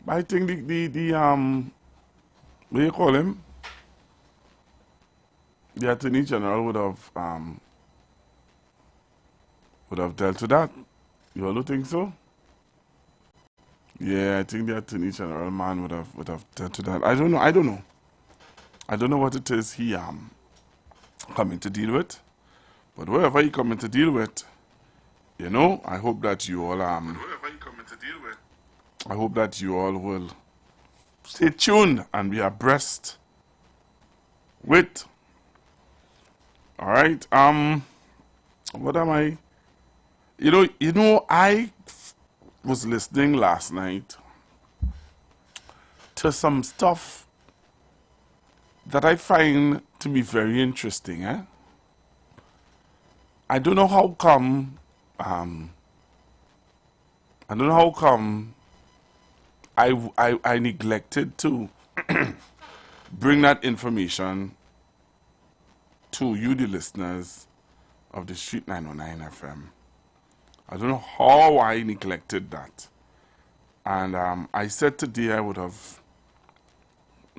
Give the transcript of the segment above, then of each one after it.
I think what do you call him? The Attorney General would have dealt with that. You all don't think so? Yeah, I think the Attorney General man would have dealt with that. I don't know. I don't know what it is he coming to deal with. But whatever he coming to deal with, you know, I hope that you all I hope that you all will stay tuned and be abreast with. All right. What am I? You know, I was listening last night to some stuff that I find to be very interesting. I don't know how come. I don't know how come I neglected to bring that information to you, the listeners of the Street 909 FM. I don't know how I neglected that. And I said today I would have,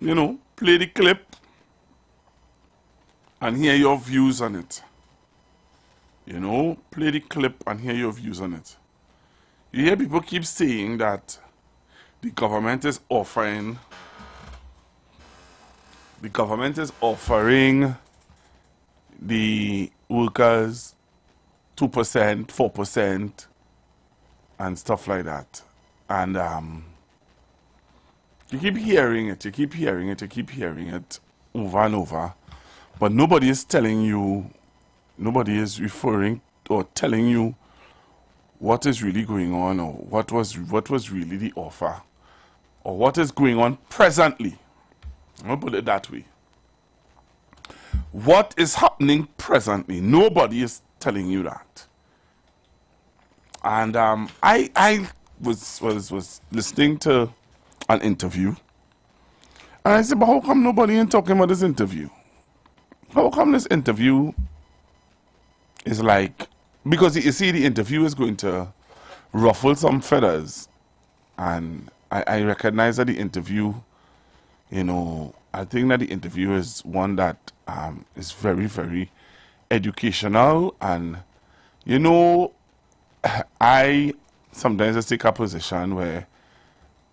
you know, play the clip and hear your views on it. You know, play the clip and hear your views on it. You hear people keep saying that the government is offering the workers 2%, 4%, and stuff like that. And you keep hearing it over and over. But nobody is telling you, nobody is referring or telling you what is really going on, or what was really the offer, or what is going on presently. I'm going to put it that way. What is happening presently? Nobody is telling you that. And I was listening to an interview, and I said, but how come nobody ain't talking about this interview? How come this interview is like, because you see, the interview is going to ruffle some feathers, and I recognize that the interview, you know, I think that the interview is one that is very, very educational. And, you know, I sometimes take a position where,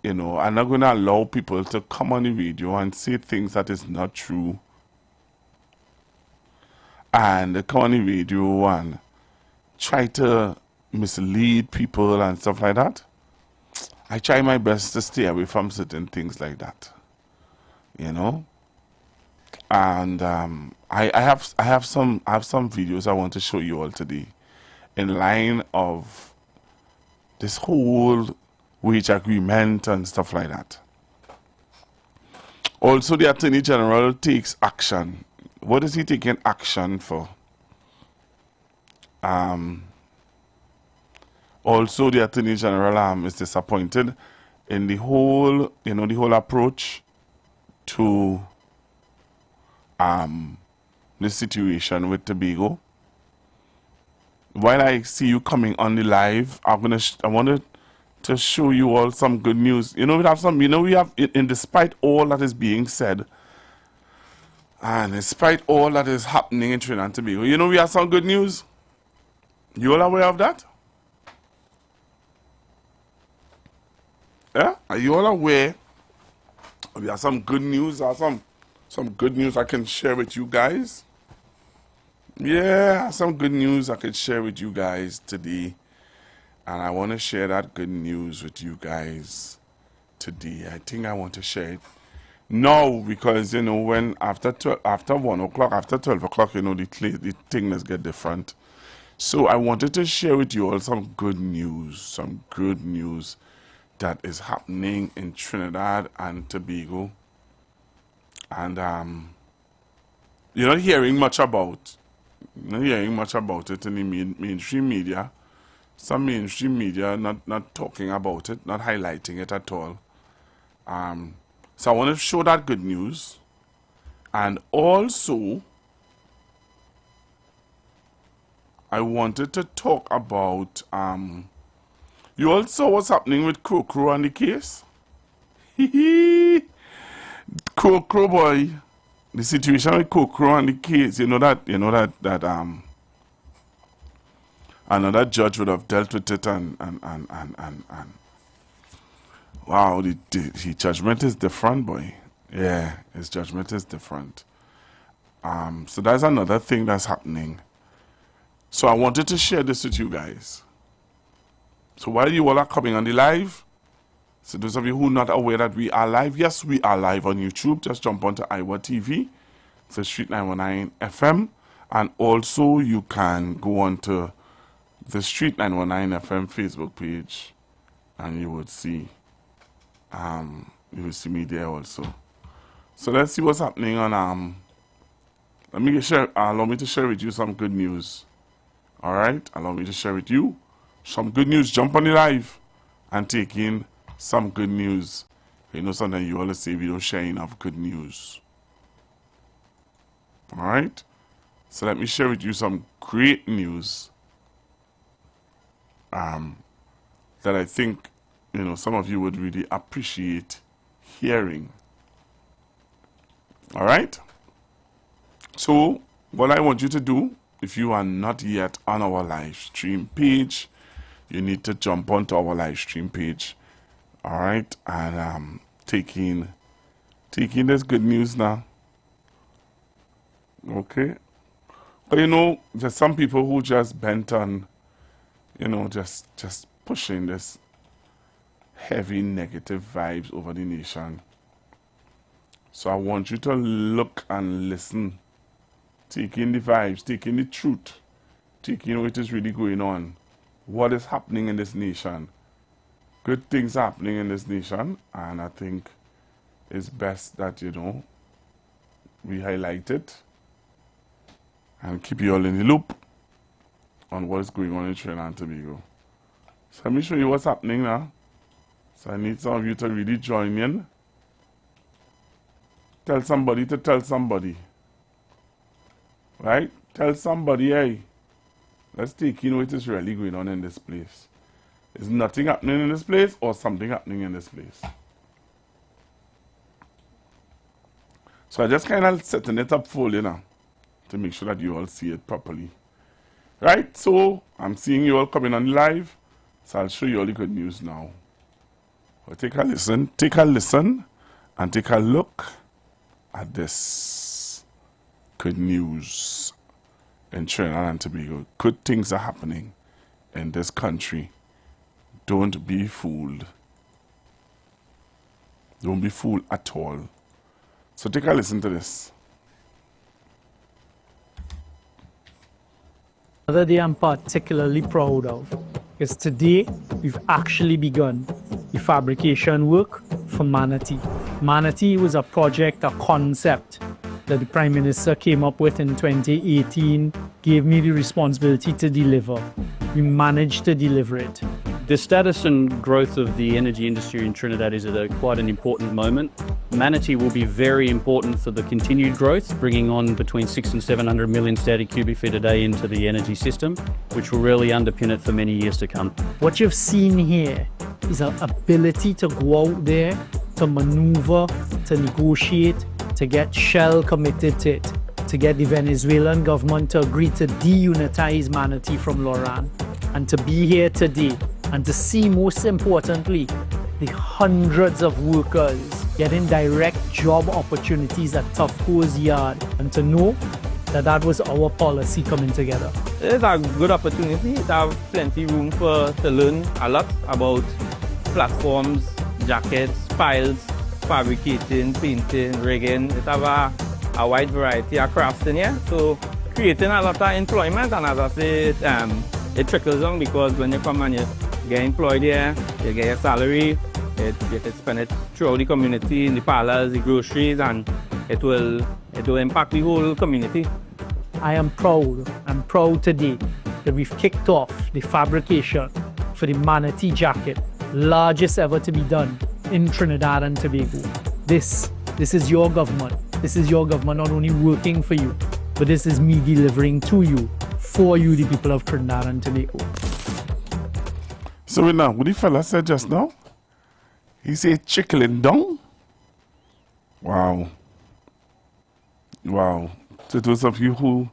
you know, I'm not going to allow people to come on the radio and say things that is not true, and they come on the radio and try to mislead people and stuff like that. I try my best to stay away from certain things like that, you know. And I have some videos I want to show you all today, in line of this whole wage agreement and stuff like that. Also, the Attorney General takes action. What is he taking action for? Also, the Attorney General is disappointed in the whole, you know, the whole approach to this situation with Tobago. While I see you coming on the live, I wanted to show you all some good news. You know, we have in despite all that is being said, and despite all that is happening in Trinidad and Tobago, you know, we have some good news. You all aware of that? Yeah? Are you all aware? We have some good news. Some good news I can share with you guys. Yeah, some good news I could share with you guys today. And I want to share that good news with you guys today. I think I want to share it now, because, you know, when after 1 o'clock, after 12 o'clock, you know, the things get different. So I wanted to share with you all some good news that is happening in Trinidad and Tobago. And you're not hearing much about it in the mainstream media. Some mainstream media not talking about it, not highlighting it at all. So I want to show that good news. And also, I wanted to talk about, you all saw what's happening with Crow and the case? Crow boy, the situation with Crow and the case, that another judge would have dealt with it and wow, the judgment is different, boy. Yeah, his judgment is different. So that's another thing that's happening. So I wanted to share this with you guys. So while you all are coming on the live, so those of you who are not aware that we are live, yes, we are live on YouTube. Just jump onto IWER TV, The Street 919 FM, and also you can go onto The Street 919 FM Facebook page, and you would see me there also. So let's see what's happening on allow me to share with you some good news. All right, allow me to share with you some good news. Jump on the live and take in some good news. Sometimes you always say we don't share enough good news. All right, so let me share with you some great news that I think some of you would really appreciate hearing. All right, so what I want you to do, if you are not yet on our live stream page, you need to jump onto our live stream page. All right, and taking this good news now. Okay, but there's some people who just bent on just pushing this heavy negative vibes over the nation. So I want you to look and listen, take in the vibes, take in the truth, take in what is really going on, what is happening in this nation. Good things are happening in this nation, and I think it's best that we highlight it and keep you all in the loop on what is going on in Trinidad and Tobago. So let me show you what's happening now. So I need some of you to really join in. Tell somebody to tell somebody. Right? Tell somebody, hey, let's take in what is really going on in this place. Is nothing happening in this place or something happening in this place? So I just kind of setting it up for you now to make sure that you all see it properly. Right? So I'm seeing you all coming on live. So I'll show you all the good news now. Well, take a listen, and take a look at this good news in Trinidad and Tobago. Good things are happening in this country. Don't be fooled. Don't be fooled at all. So take a listen to this. Another day I'm particularly proud of is today we've actually begun the fabrication work for Manatee. Manatee was a project, a concept that the Prime Minister came up with in 2018, gave me the responsibility to deliver. We managed to deliver it. The status and growth of the energy industry in Trinidad is at quite an important moment. Manatee will be very important for the continued growth, bringing on between 600 and 700 million static cubic feet a day into the energy system, which will really underpin it for many years to come. What you've seen here is our ability to go out there, to maneuver, to negotiate, to get Shell committed to it, to get the Venezuelan government to agree to deunitize Manatee from Loran, and to be here today and to see, most importantly, the hundreds of workers getting direct job opportunities at Tufco's yard, and to know that that was our policy coming together. It's a good opportunity to have plenty room to learn a lot about platforms, jackets, piles, fabricating, painting, rigging. It have a wide variety of crafts in here, so creating a lot of employment, and as I say, it trickles on, because when you come and you get employed here, you get your salary, you can spend it throughout the community, in the parlors, the groceries, and it will impact the whole community. I am proud. I'm proud today that we've kicked off the fabrication for the Manatee jacket, largest ever to be done in Trinidad and Tobago. This is your government. This is your government not only working for you, but this is me delivering to you, for you, the people of Trinidad and Tobago. So now, what the fella said just now, He said trickling down. Wow. Wow. To those of you who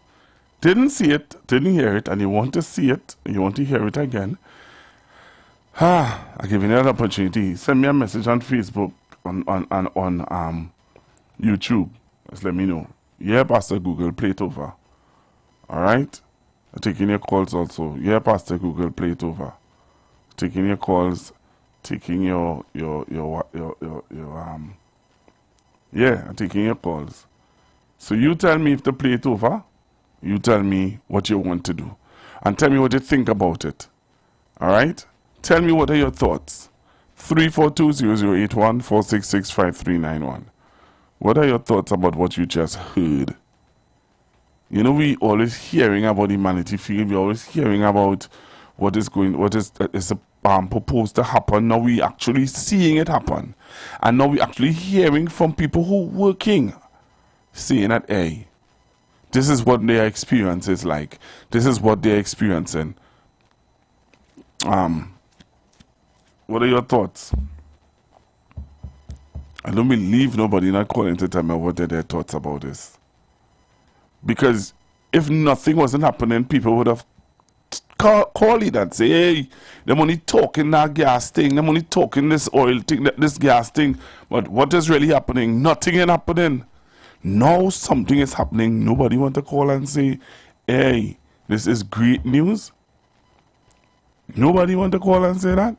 didn't see it, didn't hear it, and you want to see it, you want to hear it again, I give you another opportunity. Send me a message on Facebook, on YouTube. Just let me know. Yeah, Pastor Google, play it over. Alright? I'm taking your calls also. Yeah, Pastor Google, play it over. Taking your calls, taking your yeah, I'm taking your calls. So you tell me if to play it over. You tell me what you want to do. And tell me what you think about it. Alright? Tell me what are your thoughts. 342-0081-466-5391. What are your thoughts about what you just heard? You know, we always hearing about the humanity field. We're always hearing about what is proposed to happen. Now we actually seeing it happen. And now we actually hearing from people who working, saying that, hey, this is what their experience is like. This is what they're experiencing. What are your thoughts? I don't believe nobody not calling to tell me what are their thoughts about this. Because if nothing wasn't happening, people would have called it and say, hey, they're only talking that gas thing, they're only talking this oil thing, this gas thing. But what is really happening? Nothing is happening. Now something is happening. Nobody want to call and say, hey, this is great news. Nobody want to call and say that.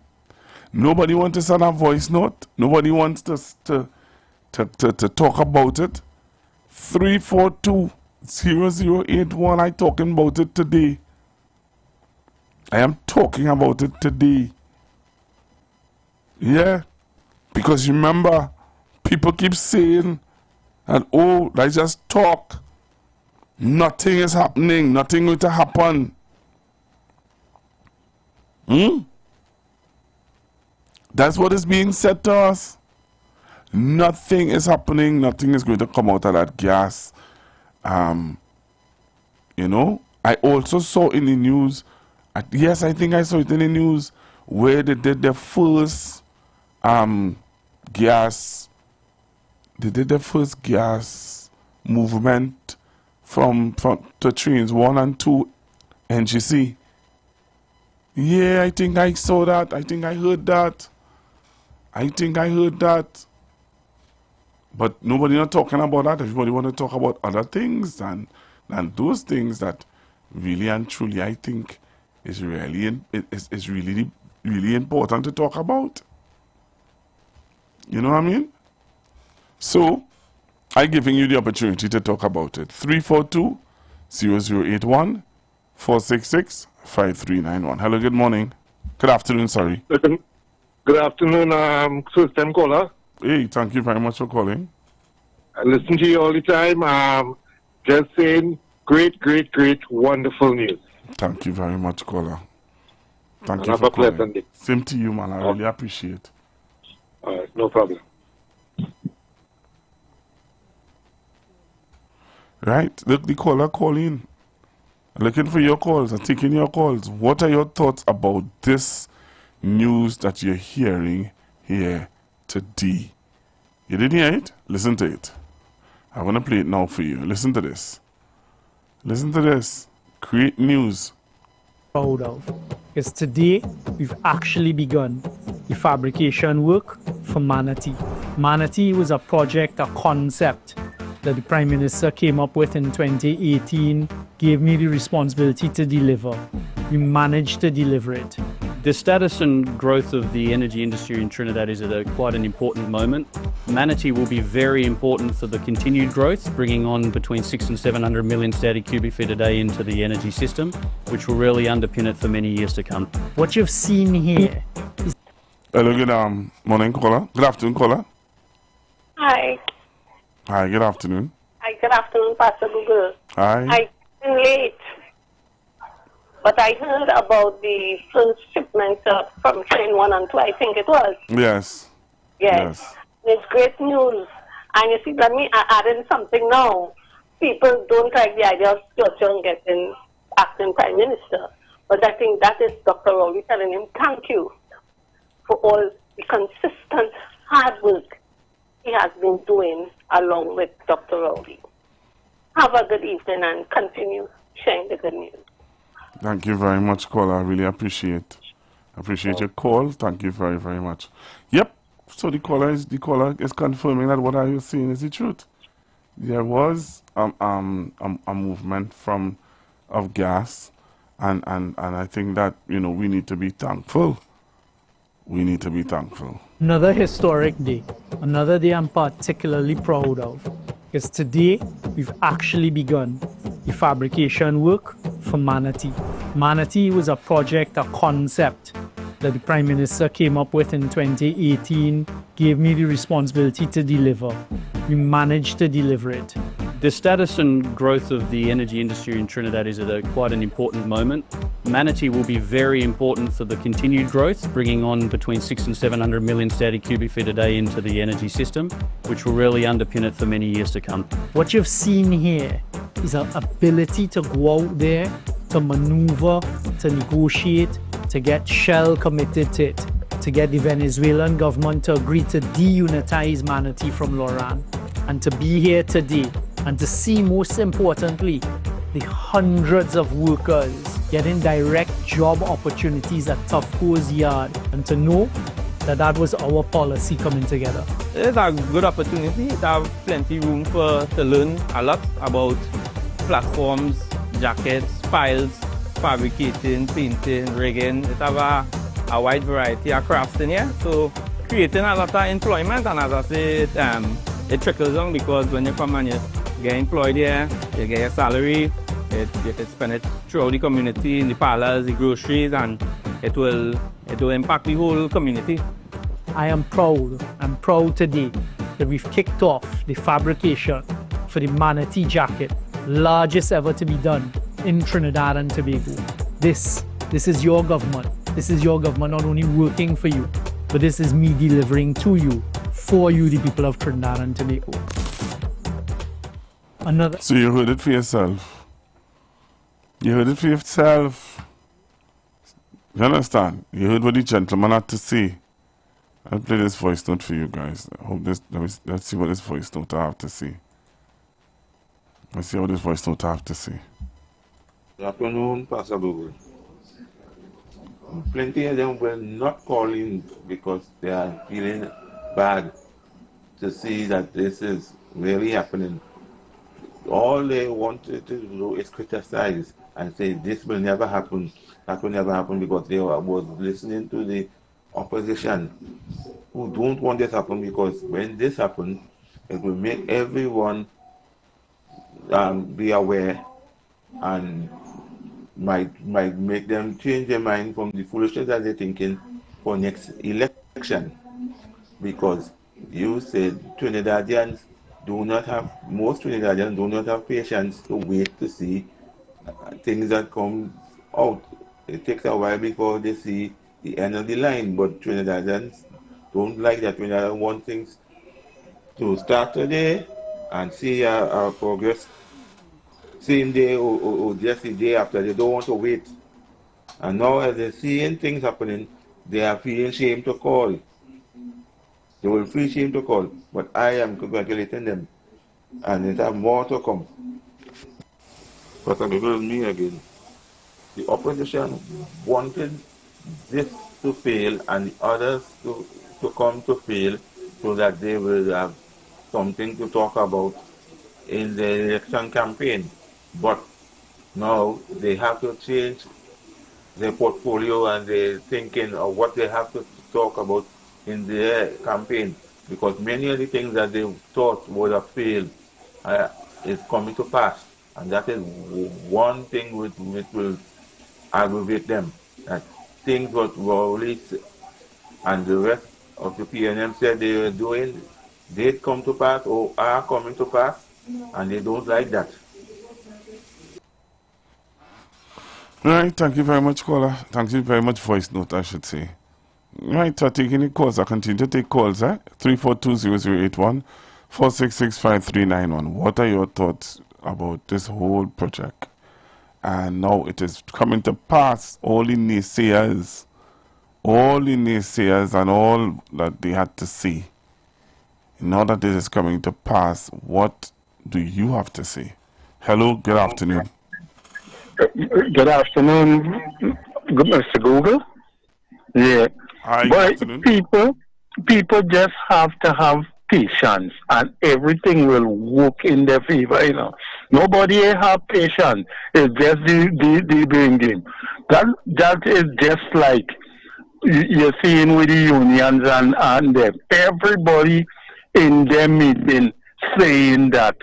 Nobody wants to send a voice note. Nobody wants to talk about it. 342-0081. I'm talking about it today. I am talking about it today. Yeah. Because remember, people keep saying that, oh, I just talk. Nothing is happening. Nothing going to happen. That's what is being said to us. Nothing is happening. Nothing is going to come out of that gas. You know, I also saw in the news, yes, I think I saw it in the news, where they did the first gas, movement from to trains 1 and 2 NGC. Yeah, I think I saw that. I think I heard that. But nobody not talking about that. Everybody want to talk about other things and those things that really and truly I think is really really important to talk about. You know what I mean? So I'm giving you the opportunity to talk about it. 342-0081-466-5391. Hello, good morning. Good afternoon, sorry. Good afternoon, first time caller. Hey, thank you very much for calling. I listen to you all the time. Just saying, great, wonderful news. Thank you very much, caller. Thank And you have for a pleasant calling. day. Same to you, man. I really appreciate. All right, no problem. Right, look, the caller calling. Looking for your calls and taking your calls. What are your thoughts about this news that you're hearing here today? You didn't hear it? Listen to it. I want to play it now for you. Listen to this. Listen to this. Great news. Proud of is today we've actually begun the fabrication work for Manatee. Manatee was a project, a concept that the Prime Minister came up with in 2018, gave me the responsibility to deliver. We managed to deliver it. The status and growth of the energy industry in Trinidad is at quite an important moment. Manatee will be very important for the continued growth, bringing on between 600 and 700 million static cubic feet a day into the energy system, which will really underpin it for many years to come. What you've seen here is... Hello, good morning, caller. Good afternoon, caller. Hi. Hi, good afternoon. Hi, good afternoon, Pastor Google. Hi. I came late, but I heard about the first shipment from train 1 and 2, I think it was. Yes. Yes. It's great news. And you see, let me add in something now. People don't like the idea of Sturgeon getting acting Prime Minister, but I think that is Dr. Rowley telling him thank you for all the consistent hard work he has been doing along with Dr. Rowley. Have a good evening and continue sharing the good news. Thank you very much, caller. I really appreciate your call. Thank you very, very much. Yep. So the caller is confirming that what I was saying is the truth. There was a movement of gas, and I think that we need to be thankful. We need to be thankful. Another historic day, another day I'm particularly proud of, because today we've actually begun the fabrication work for Manatee. Manatee was a project, a concept that the Prime Minister came up with in 2018, gave me the responsibility to deliver. We managed to deliver it. The status and growth of the energy industry in Trinidad is at quite an important moment. Manatee will be very important for the continued growth, bringing on between 600 and 700 million static cubic feet a day into the energy system, which will really underpin it for many years to come. What you've seen here is our ability to go out there, to maneuver, to negotiate, to get Shell committed to it, to get the Venezuelan government to agree to deunitize Manatee from Loran, and to be here today, and to see, most importantly, the hundreds of workers getting direct job opportunities at Tufco's yard, and to know that that was our policy coming together. It's a good opportunity. It has plenty room to learn a lot about platforms, jackets, piles, fabricating, painting, rigging. It has a wide variety of crafts in here. So creating a lot of employment, and as I said, it trickles on, because when you come and you get employed here, you get your salary, you can spend it throughout the community, in the parlors, the groceries, and it will impact the whole community. I am proud. I'm proud today that we've kicked off the fabrication for the Manatee jacket, largest ever to be done in Trinidad and Tobago. This is your government. This is your government not only working for you, but this is me delivering to you, for you, the people of Trinidad and Tobago. So you heard it for yourself. You heard it for yourself. You understand? You heard what the gentleman had to say. I'll play this voice note for you guys. I hope let's see what this voice note I have to say. Let's see what this voice note I have to say. Good afternoon, Pastor Google. Plenty of them were not calling because they are feeling bad to see that this is really happening. All they wanted to do is criticize and say this will never happen, that will never happen, because they was listening to the opposition who don't want this to happen, because when this happens, it will make everyone be aware and might make them change their mind from the foolishness that they're thinking for next election. Because you said Trinidadians most Trinidadians do not have patience to wait to see things that come out. It takes a while before they see the end of the line, but Trinidadians don't like that. Trinidadians want things to start today and see our progress same day or just the day after. They don't want to wait. And now as they're seeing things happening, they are feeling shame to call. They will feel shame to call, but I am congratulating them, and it has more to come. But I'm with me again. The opposition wanted this to fail and the others to come to fail, so that they will have something to talk about in the election campaign. But now they have to change their portfolio and their thinking of what they have to talk about in their campaign, because many of the things that they thought would have failed is coming to pass, and that is one thing which will aggravate them. That things what Rowley and the rest of the PNM said they were doing did come to pass or are coming to pass, and they don't like that. Right, thank you very much, caller. Thank you very much, voice note, I should say. Right, so taking any calls. I continue to take calls, 342-0081, 466-5391. What are your thoughts about this whole project? And now it is coming to pass. All the naysayers all the naysayers and all that they had to say, in order this is coming to pass, what do you have to say? Hello, good afternoon. Good afternoon, good Mr. Google. Yeah. Hi, But good afternoon. people just have to have patience and everything will work in their favor, you know. Nobody have patience. It's just the brain game. That is just like you're seeing with the unions and them. Everybody in their meeting saying that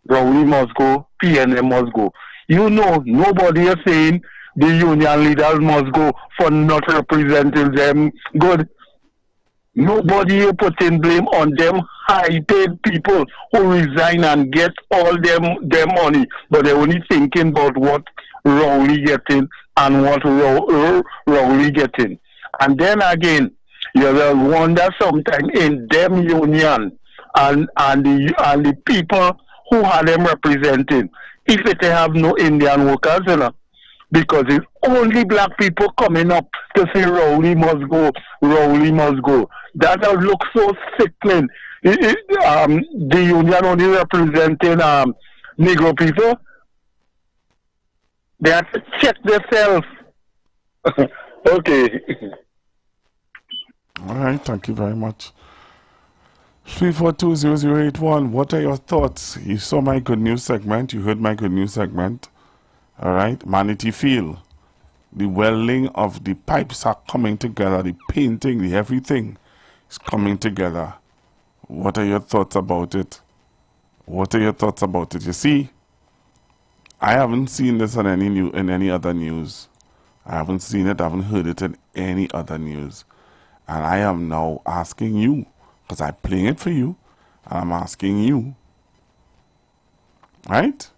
Rowley must go, PNM must go. You know, nobody is saying the union leaders must go for not representing them good. Nobody is putting blame on them high-paid people who resign and get all their money, but they're only thinking about what Rowley getting and what Rowley getting. And then again, you will wonder sometimes in them union and the people who are them representing, if they have no Indian workers, you know, because it's only black people coming up to say Rowley must go, Rowley must go. That looks so sickening. The union only representing Negro people. They have to check themselves. Okay. All right, thank you very much. 3420081, what are your thoughts? You saw my good news segment, you heard my good news segment. All right, Manatee Field. The welding of the pipes are coming together, the painting, the everything is coming together. What are your thoughts about it? What are your thoughts about it? You see, I haven't seen this on any other news. I haven't seen it, I haven't heard it in any other news. And I am now asking you, because I'm playing it for you, and I'm asking you, right?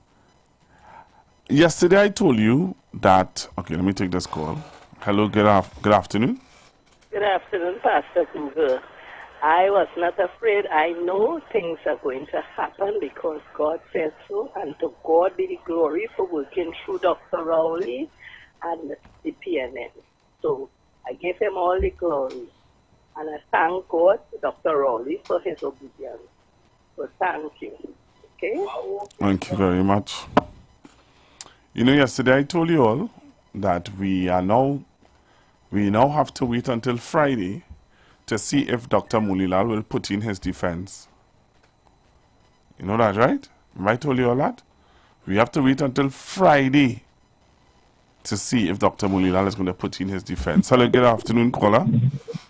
Yesterday I told you that, okay, let me take this call. Hello, good afternoon. Good afternoon, Pastor Google. I was not afraid. I know things are going to happen because God said so, and to God be the glory for working through Dr. Rowley and the PNN. So I give him all the glory. And I thank God, Dr. Rowley, for his obedience. So thank you. Okay? Thank you very much. You know, yesterday I told you all that we now have to wait until Friday to see if Dr. Mulilal will put in his defense. You know that, right? Remember I told you all that? We have to wait until Friday to see if Dr. Mulilal is going to put in his defense. Hello, good afternoon, caller.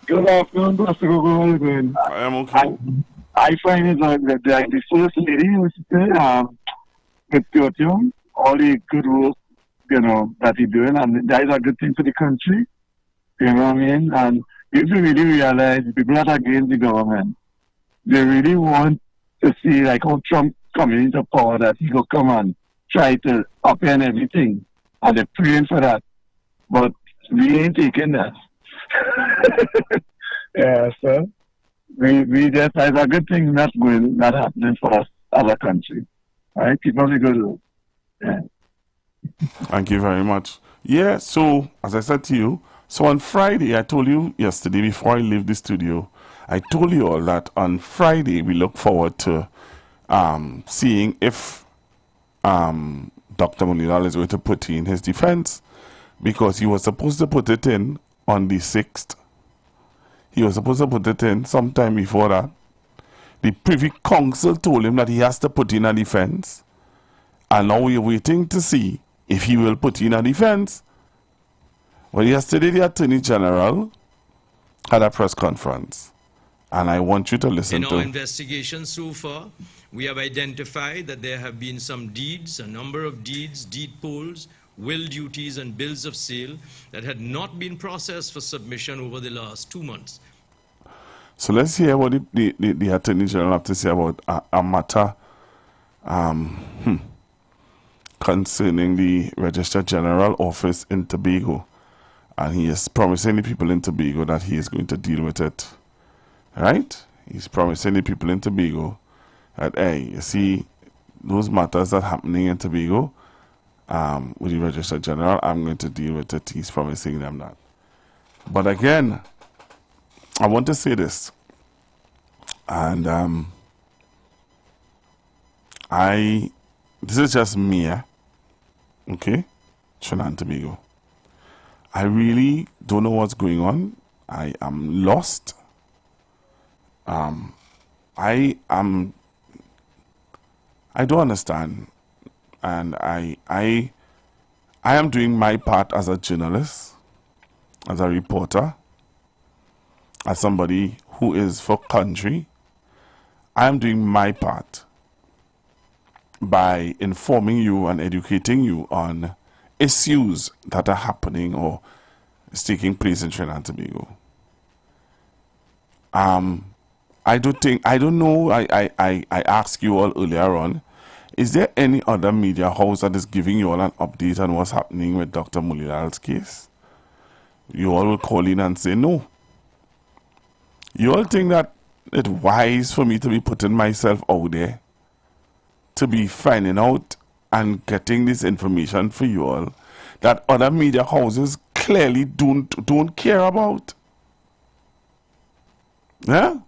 Good afternoon, Pastor Google. I am okay. I find it like the first lady was with Piotr, all the good work, you know, that he's doing, and that is a good thing for the country. You know what I mean? And if you really realize the people that are against the government, they really want to see like how Trump coming into power, that he will come and try to upend everything. And they're praying for that. But we ain't taking that. Yeah, so we just have a good thing not happening for us as a country. Right? Keep on the good work. Yeah. Thank you very much. Yeah, so as I said to you, so on Friday, I told you yesterday before I leave the studio, I told you all that on Friday we look forward to seeing if Dr. Mulilal is going to put in his defense, because he was supposed to put it in on the 6th. He was supposed to put it in sometime before that. The Privy Council told him that he has to put in a defense, and now we're waiting to see if he will put in a defense. Well, yesterday the Attorney General had a press conference, and I want you to listen to. In our investigation so far, we have identified that there have been some deeds, a number of deeds, deed polls, will duties, and bills of sale that had not been processed for submission over the last 2 months. So let's hear what the Attorney General have to say about a matter concerning the Registrar General office in Tobago. And he is promising the people in Tobago that he is going to deal with it. Right? He's promising the people in Tobago that, hey, you see, those matters that are happening in Tobago with the Registrar General, I'm going to deal with it. He's promising them that. But again, I want to say this, and this is just me, okay, Trinidad and Tobago. I really don't know what's going on. I am lost. I don't understand, and I am doing my part as a journalist, as a reporter, as somebody who is for country. I am doing my part by informing you and educating you on issues that are happening or is taking place in Trinidad and Tobago. I don't know, I asked you all earlier on, is there any other media house that is giving you all an update on what's happening with Dr. Mulilal's case? You all will call in and say no. You all think that it's wise for me to be putting myself out there to be finding out and getting this information for you all that other media houses clearly don't care about? Yeah?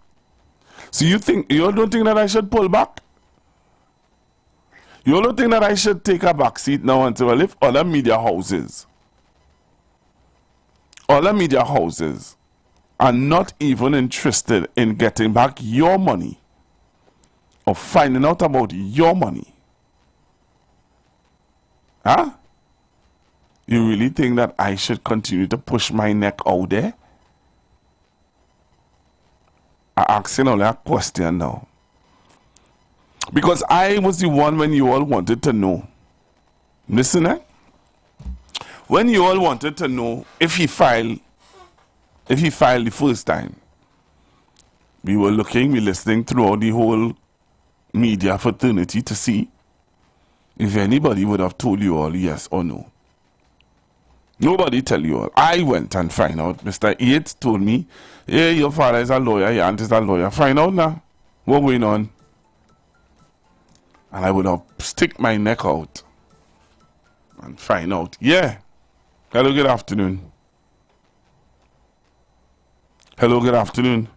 So you all don't think that I should pull back? You all don't think that I should take a back seat now and say, well, if other media houses are not even interested in getting back your money or finding out about your money, huh? You really think that I should continue to push my neck out there? I'm asking all that question now. Because I was the one when you all wanted to know. Listen, when you all wanted to know if he filed the first time, we were listening throughout the whole media fraternity to see if anybody would have told you all yes or no. Nobody tell you all. I went and find out. Mr. Yates told me, hey, your father is a lawyer, your aunt is a lawyer. Find out now what's going on. And I would have stick my neck out and find out. Yeah. Hello, good afternoon. Hello, good afternoon.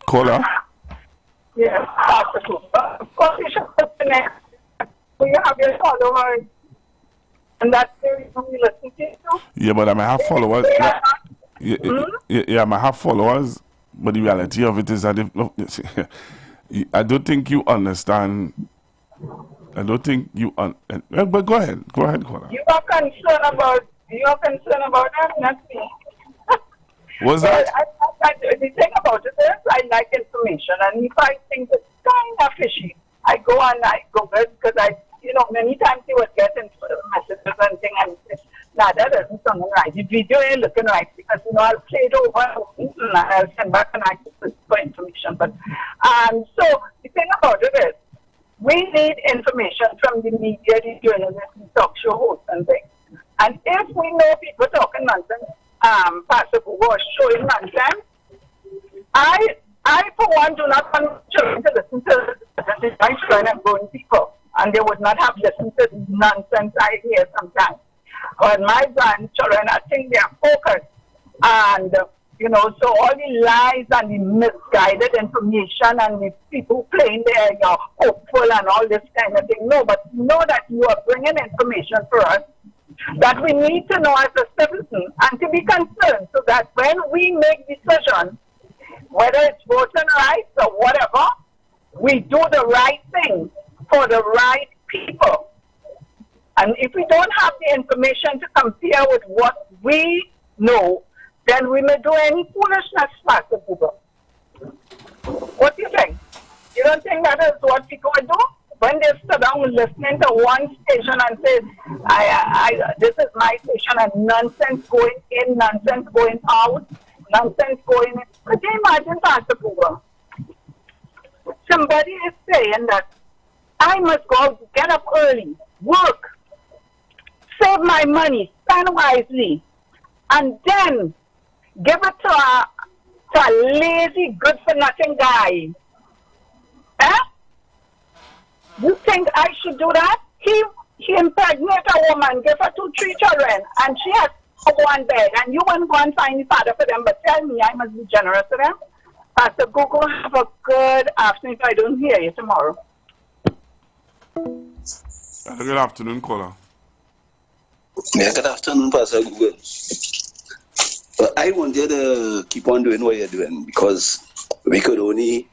Caller? Yes, you should put the next. You have your followers. And that's the reason we listen to you. Yeah, but I might have followers. Yeah, I might have followers. But the reality of it is that I don't think you understand. I don't think you but go ahead, caller. You are concerned about that, not me. What's that? The thing about it is I like information, and if I think it's kind of fishy, I go and I Google it, because many times you would get messages and things, and say, nah, that doesn't sound right. The video ain't looking right, because I'll play it over and I'll send back and I look for information. But so the thing about it is, we need information from the media, the journalists, the talk show hosts and things. And if we know people talking nonsense, Pastor Kubo was showing nonsense, I for one do not want children to listen to my children and grown people, and they would not have listened to nonsense I hear sometimes. But my grandchildren, I think they are focused, and so all the lies and the misguided information and the people playing there, hopeful and all this kind of thing. No, but know that you are bringing information for us that we need to know as a citizen and to be concerned, so that when we make decisions, whether it's voting rights or whatever, we do the right thing for the right people. And if we don't have the information to compare with what we know, then we may do any foolishness, Pastor Cooper. What do you think? You don't think that is what people would do? When they sit down listening to one station and say, this is my station, and nonsense going in, nonsense going out, nonsense going in. Could you imagine, Pastor Cooper? Somebody is saying that I must go out, get up early, work, save my money, spend wisely, and then give it to a lazy, good-for-nothing guy. Eh? You think I should do that? He impregnated a woman, gave her 2, 3 children, and she has go and beg, and you won't go and find the father for them, but tell me I must be generous to them. Pastor Gogo, have a good afternoon if I don't hear you tomorrow. Good afternoon, caller. Yeah, good afternoon, Pastor Google. But I want you to keep on doing what you're doing because we could only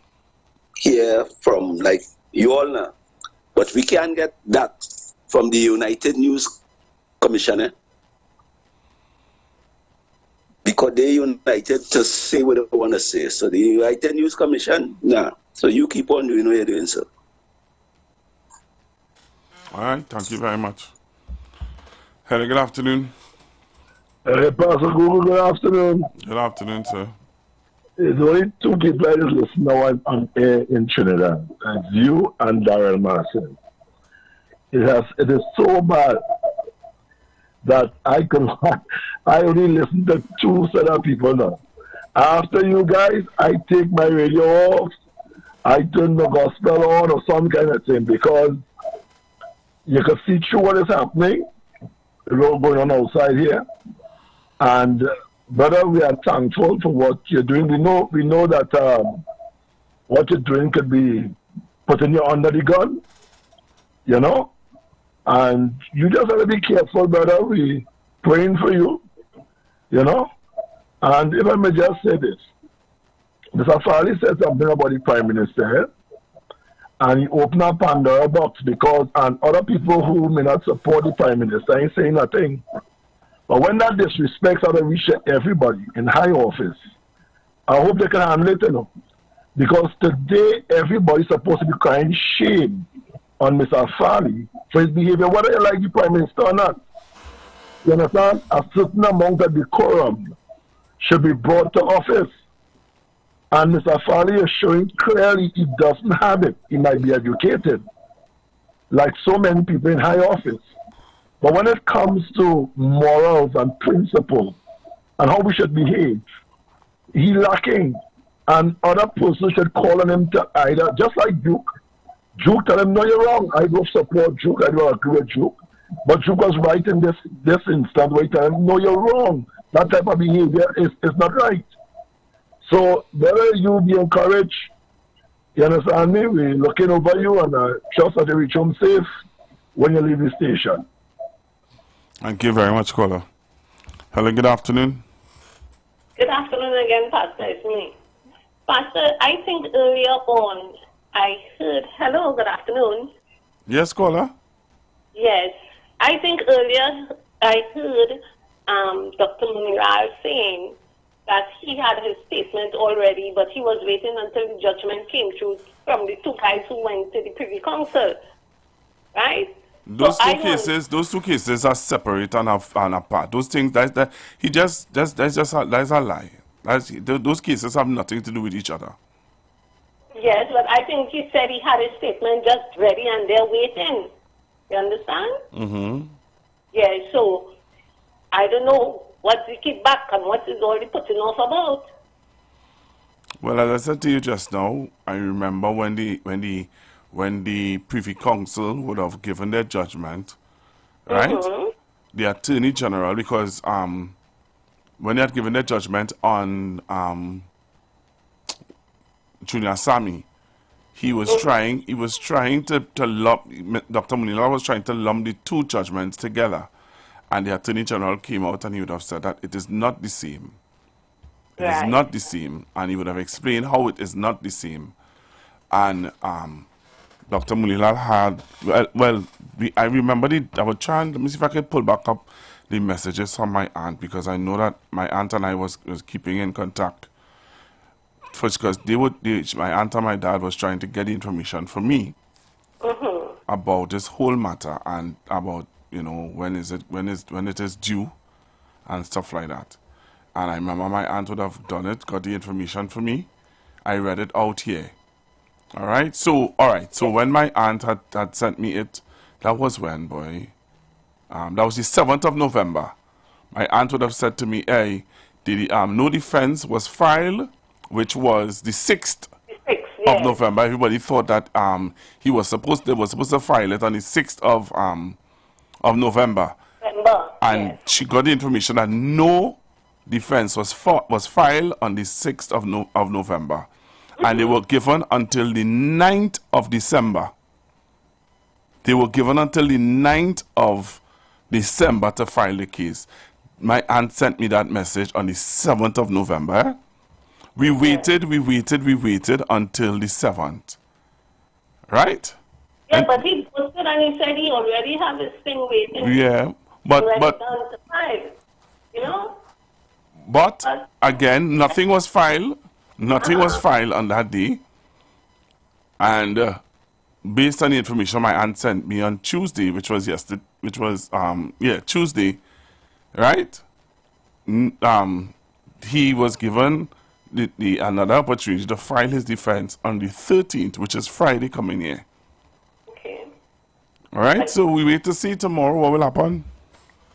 hear from like you all now, but we can't get that from the United News Commissioner because they united to say what they want to say. So the United News Commission, nah. So you keep on doing what you're doing, sir. All right, thank you very much. Hello, good afternoon. Pastor Google, good afternoon. Good afternoon, sir. There's only two people I just listen now on air in Trinidad. It's you and Darrell Marcin. It is so bad that I only listen to two set of people now. After you guys, I take my radio off, I turn the gospel on or some kind of thing because you can see through what is happening. The road going on outside here. And brother, we are thankful for what you're doing. We know that what you're doing could be putting you under the gun, you know. And you just have to be careful, brother. We praying for you, you know. And if I may just say this, Mr. Farley said something about the Prime Minister, and he opened up Pandora box because and other people who may not support the Prime Minister ain't saying nothing. But when that disrespects how they reach everybody in high office, I hope they can handle it, you know. Because today everybody's supposed to be crying shame on Mr. Farley for his behavior, whether you like the Prime Minister or not. You understand? A certain amount of decorum should be brought to office. And Mr. Farley is showing clearly he doesn't have it. He might be educated, like so many people in high office. But when it comes to morals and principles and how we should behave, he's lacking. And other persons should call on him to either, just like Duke. Duke tell him, no, you're wrong. I don't support Duke. I don't agree with Duke. But Duke was right in this instance where he tell him, no, you're wrong. That type of behavior is not right. So whether you be encouraged, you understand me? We're looking over you and trust that you reach home safe when you leave the station. Thank you very much, caller. Hello, good afternoon. Good afternoon again, Pastor. It's me. Pastor, I think earlier on I heard, hello, good afternoon. Yes, caller. Yes, I think earlier I heard Dr. Muniral saying that he had his statement already, but he was waiting until the judgment came through from the two guys who went to the Privy Council, right? Those two cases are separate and apart. Those things that's a lie. Those cases have nothing to do with each other. Yes, but I think he said he had his statement just ready and they're waiting. You understand? Mm-hmm. Yeah, so I don't know what's the kickback and what is already putting off about. Well, as I said to you just now, I remember when the Privy Council would have given their judgment, right? Mm-hmm. The Attorney General, because when they had given their judgment on Junior Sammy, he was trying to lump, Dr. Munila was trying to lump the two judgments together. And the Attorney General came out and he would have said that it is not the same. It is not the same. And he would have explained how it is not the same. And Dr. Munilal had, I remember I was trying, let me see if I can pull back up the messages from my aunt, because I know that my aunt and I was keeping in contact. First, because my aunt and my dad was trying to get the information from me about this whole matter and about, you know, when it is due and stuff like that. And I remember my aunt would have done it, got the information for me. I read it out here. All right. So when my aunt had sent me it, that was when, boy, that was the 7th of November. My aunt would have said to me, hey, no defense was filed, which was the 6th of November. Everybody thought that they were supposed to file it on the 6th of November. And she got the information that no defense was filed on the 6th of November. And they were given until the 9th of December. They were given until the 9th of December to file the case. My aunt sent me that message on the 7th of November. We waited until the 7th. Right? Yeah, but he posted and he said he already have his thing waiting. Yeah, but down to 5, you know? But again, nothing was filed. Nothing was filed on that day. And based on the information my aunt sent me on Tuesday, which was yesterday, Tuesday, right? He was given another opportunity to file his defense on the 13th, which is Friday coming here. Okay. All right, so we wait to see tomorrow what will happen.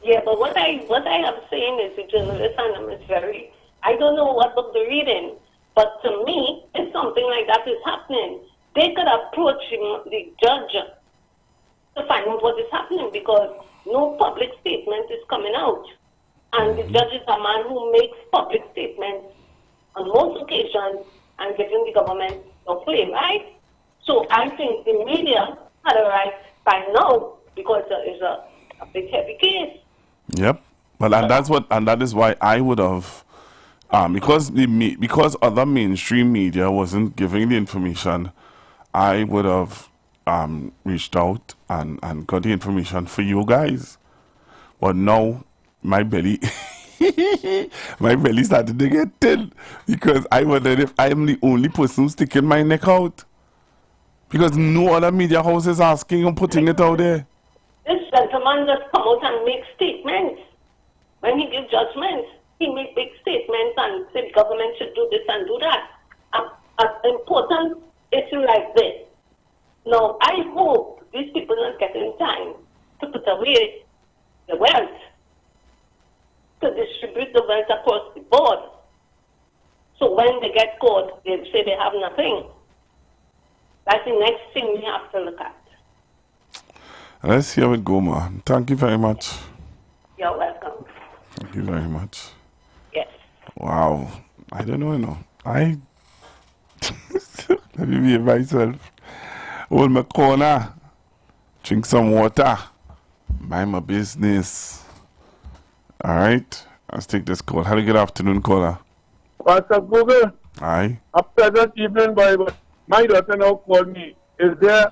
Yeah, but what I am saying is the journalist and is very, I don't know what book they're reading, but to me, if something like that is happening, they could approach the judge to find out what is happening, because no public statement is coming out. And the judge is a man who makes public statements on most occasions and giving the government no claim, right? So I think the media had a right by now, because it's a big heavy case. Yep. Well, and that is why I would have, because other mainstream media wasn't giving the information, I would have reached out and got the information for you guys. But now my belly started to get thin, because I wondered if I am the only person who's sticking my neck out, because no other media house is asking and putting it out there. This gentleman just come out and make statements. When he gives judgments, he make big statements and say the government should do this and do that. An important issue like this. Now, I hope these people are getting time to put away the wealth, to distribute the wealth across the board. So when they get caught, they say they have nothing. That's the next thing we have to look at. Let's see how it go, man. Thank you very much. You're welcome. Thank you very much. Yes. Wow. I don't know, let me behave myself. Hold my corner. Drink some water. Mind my business. All right. Let's take this call. Have a good afternoon, caller. Pastor Google. Aye. A pleasant evening, Bible. My daughter now called me. Is there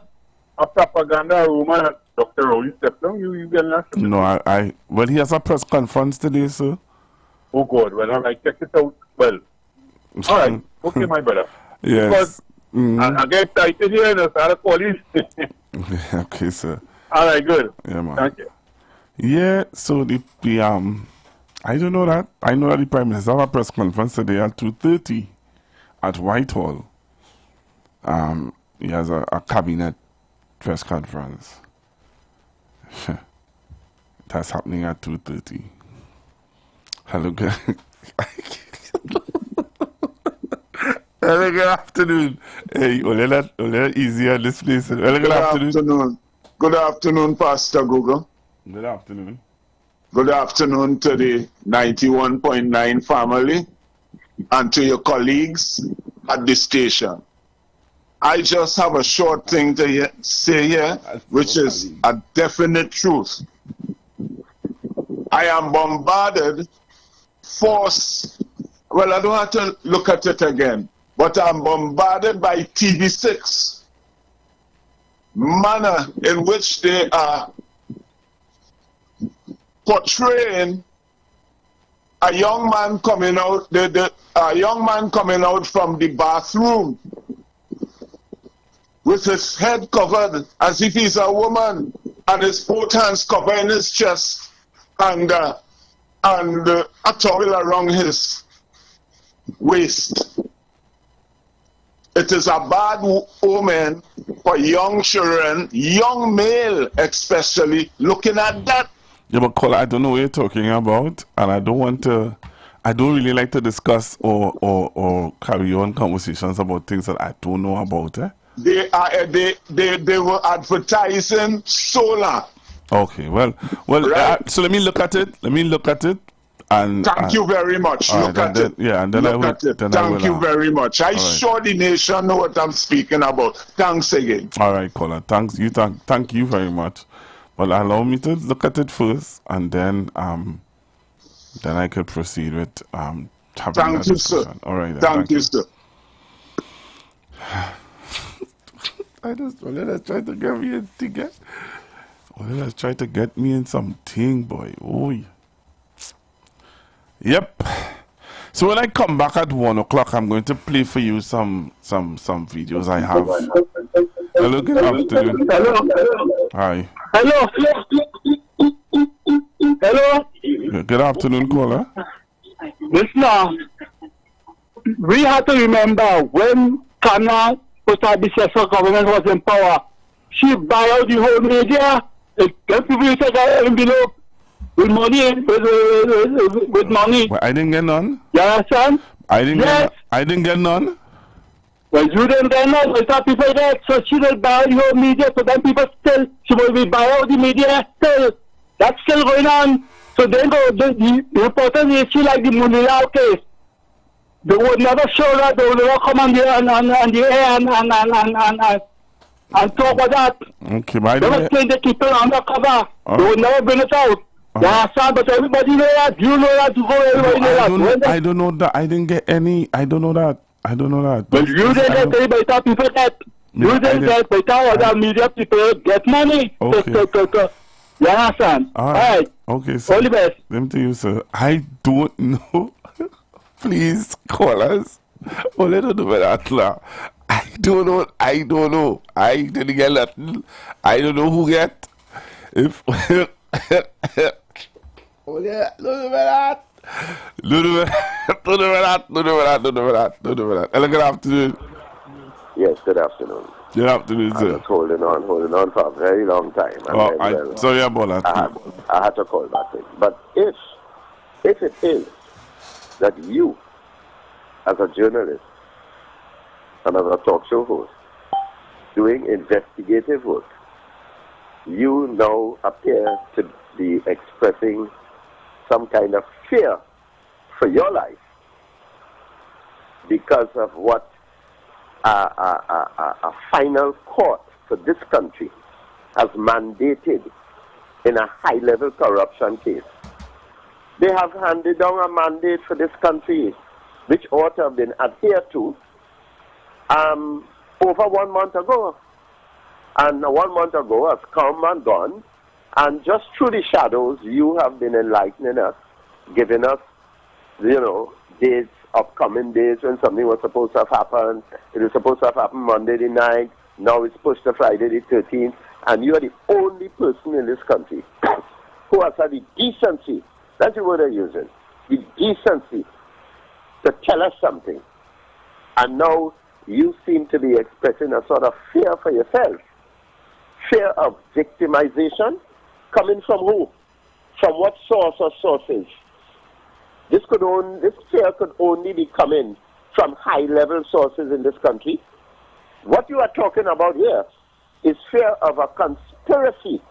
a propaganda rumor that Dr. Rowley stepped down? You get that? No, well, he has a press conference today, sir. Oh, God. Well, I check it out. Well, all right. Okay, my brother. Yes. Because I get excited here and I started calling. Okay, sir. All right, good. Yeah, man. Thank you. Yeah, so the I don't know that. I know that the Prime Minister have a press conference today at 2:30 at Whitehall. He has a cabinet press conference. That's happening at 2:30. Hello, good. Hello, good afternoon. Hey, a little easier this place. Hello, good afternoon. Good afternoon, Pastor Google. Good afternoon. Good afternoon to the 91.9 family and to your colleagues at the station. I just have a short thing to say here, which is a definite truth. I am bombarded, forced, well, I don't have to look at it again, but I'm bombarded by TV6, manner in which they are portraying a young man coming out, a young man coming out from the bathroom with his head covered as if he's a woman, and his both hands covering his chest, and a towel around his waist. It is a bad omen for young children, young male especially, looking at that. Yeah, but caller, I don't know what you're talking about, and I don't really like to discuss or carry on conversations about things that I don't know about. They were advertising solar Okay, well, Right. so let me look at it. And Thank you very much. all Look right, at and it. then, yeah, and then I Look will. at it. Then I will, Thank you very much. I right. sure the nation know what I'm speaking about. Thanks again. All right, caller. Thanks. Thank you very much. Well, allow me to look at it first, and then I could proceed with having Thank that you, sir. discussion. All right, then. Thank you, sir. Let's try to get me a ticket. Let's try to get me in something, boy. Oh, yep. So when I come back at 1 o'clock, I'm going to play for you some videos I have. Hello, good afternoon. Hello. Hi. Hello. Hello. Good afternoon, caller. Listen, we have to remember when Kana Post-Abisesa government was in power, she buy out the whole media. Then people take an envelope with money, with money. Well, I didn't get none. You understand? I didn't get none. Well, you didn't get none. It's not people that. So she will buy the whole media. So then people she will be buy out the media still. That's still going on. So then the reporters issue like the Munilal case. They would never show that. They would never come on the air and talk about that. Okay, but they were saying they keep it undercover. They would never bring it out. But everybody know that. You know that. You go. Everybody know that. I don't know that. I didn't get any. I don't know that. But you didn't get anybody. Thought people get. You didn't get. But other media people get money. Okay. You understand? All right. Okay, sir. All the best. Let to you, sir. I don't know. Please call us. All I don't know about that. I don't know. I didn't get nothing. I don't know who get. If oh yeah, don't know about that. Don't know about that. Hello, good afternoon. Yes, good afternoon. Good afternoon, sir. I was holding on for a very long time. And sorry about that. I had to call back in. But if it is that you, as a journalist and as a talk show host, doing investigative work, you now appear to be expressing some kind of fear for your life because of what a final court for this country has mandated in a high-level corruption case. They have handed down a mandate for this country which ought to have been adhered to over 1 month ago. And 1 month ago has come and gone. And just through the shadows, you have been enlightening us, giving us, dates, upcoming days when something was supposed to have happened. It was supposed to have happened Monday the 9th. Now it's pushed to Friday the 13th. And you are the only person in this country who has had the decency, that's the word I'm using, the decency to tell us something. And now you seem to be expressing a sort of fear for yourself. Fear of victimization. Coming from who? From what source or sources? This fear could only be coming from high-level sources in this country. What you are talking about here is fear of a conspiracy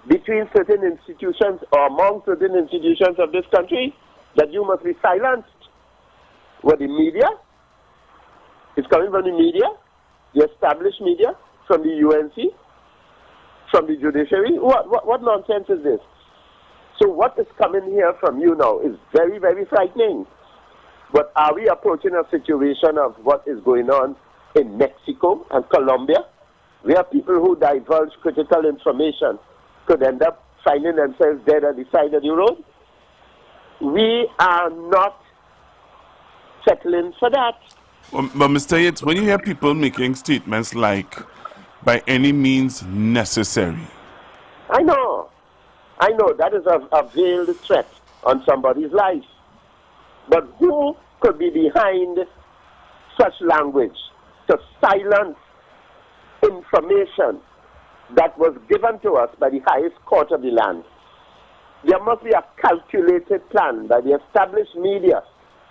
between certain institutions or among certain institutions of this country that you must be silenced. Well, the media is coming from the media, the established media, from the UNC, from the judiciary. What nonsense is this? So what is coming here from you now is very, very frightening. But are we approaching a situation of what is going on in Mexico and Colombia, where people who divulge critical information could end up finding themselves dead at the side of the road? We are not settling for that. But Mr. Yates, when you hear people making statements like, by any means necessary. I know, that is a veiled threat on somebody's life. But who could be behind such language to silence information that was given to us by the highest court of the land? There must be a calculated plan by the established media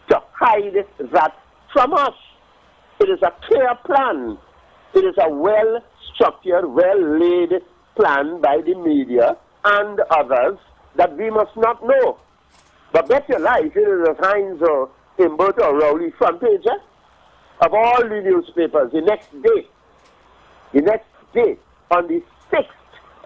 to hide that from us. It is a clear plan. It is a well-structured, well-laid planned by the media and others that we must not know. But bet your life, it is a Heinz or Himbert or Rowley front page of all the newspapers. The next day, on the 6th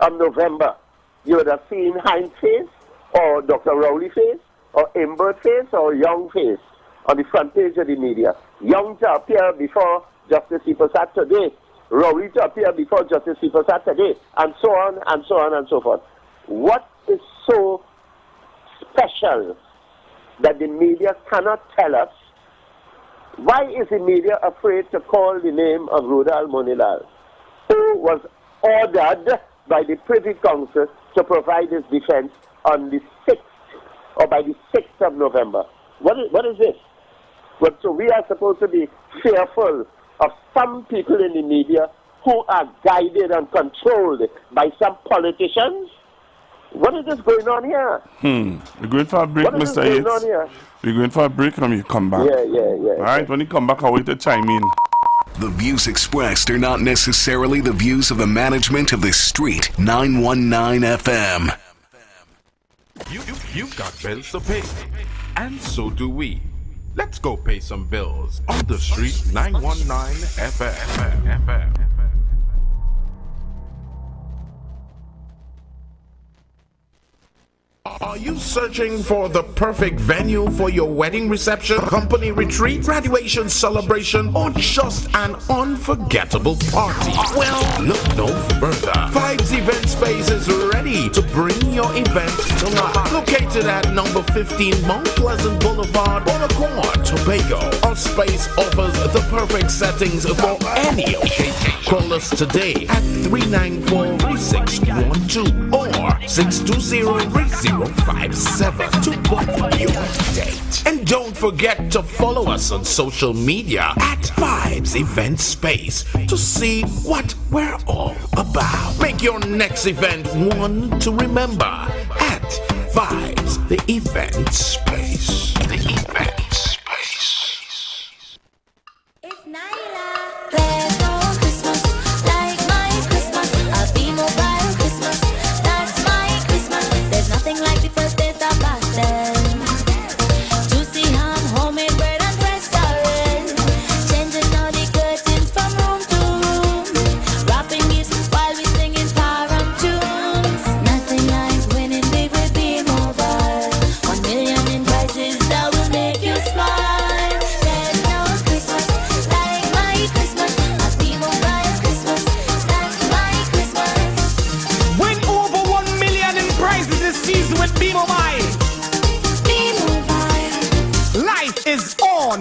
of November, you would have seen Heinz face, or Dr. Rowley face, or Imbert face, or Young face on the front page of the media. Young to appear before Justice Sipasat today, Rowley to appear before Justice Sipasat today, and so on and so on and so forth. What is so special that the media cannot tell us? Why is the media afraid to call the name of Rudal Monilal, who was ordered by the Privy Council to provide his defense on the 6th, or by the 6th of November? What is this? But so we are supposed to be fearful of some people in the media who are guided and controlled by some politicians? What is this going on here? We're going for a break, Mr. Yates. We're going for a break and we come back. Yeah. All right, when you come back, I'll wait to chime in. The views expressed are not necessarily the views of the management of The Street 919 FM. You've got bills to pay, and so do we. Let's go pay some bills on The Street 919 FM. Are you searching for the perfect venue for your wedding reception, company retreat, graduation celebration, or just an unforgettable party? Well, look no further. Vibes Event Space is ready to bring your event to life. Located at number 15 Mount Pleasant Boulevard, Bonaccord, Tobago. Our space offers the perfect settings for any occasion. Call us today at 394-3612 or 620-3057 to book your date. And don't forget to follow us on social media at Vibes Event Space to see what we're all about. Make your next event one to remember at Vibes the Event Space. The Event Space. It's Nyla. There's no Christmas like my Christmas. A B-Mobile Christmas. That's my Christmas. There's nothing like the first taste of pastel. Juicy ham, homemade bread and restaurant. Changing all the curtains from room to room. Wrapping gifts while we singing parent tunes. Nothing like winning big with B-Mobile. 1 million in prizes that will make you smile. There's no Christmas like my Christmas. A B-Mobile Christmas. That's my Christmas. Win over 1 million in prizes this season with B-Mobile. B-Mobile. Life is on.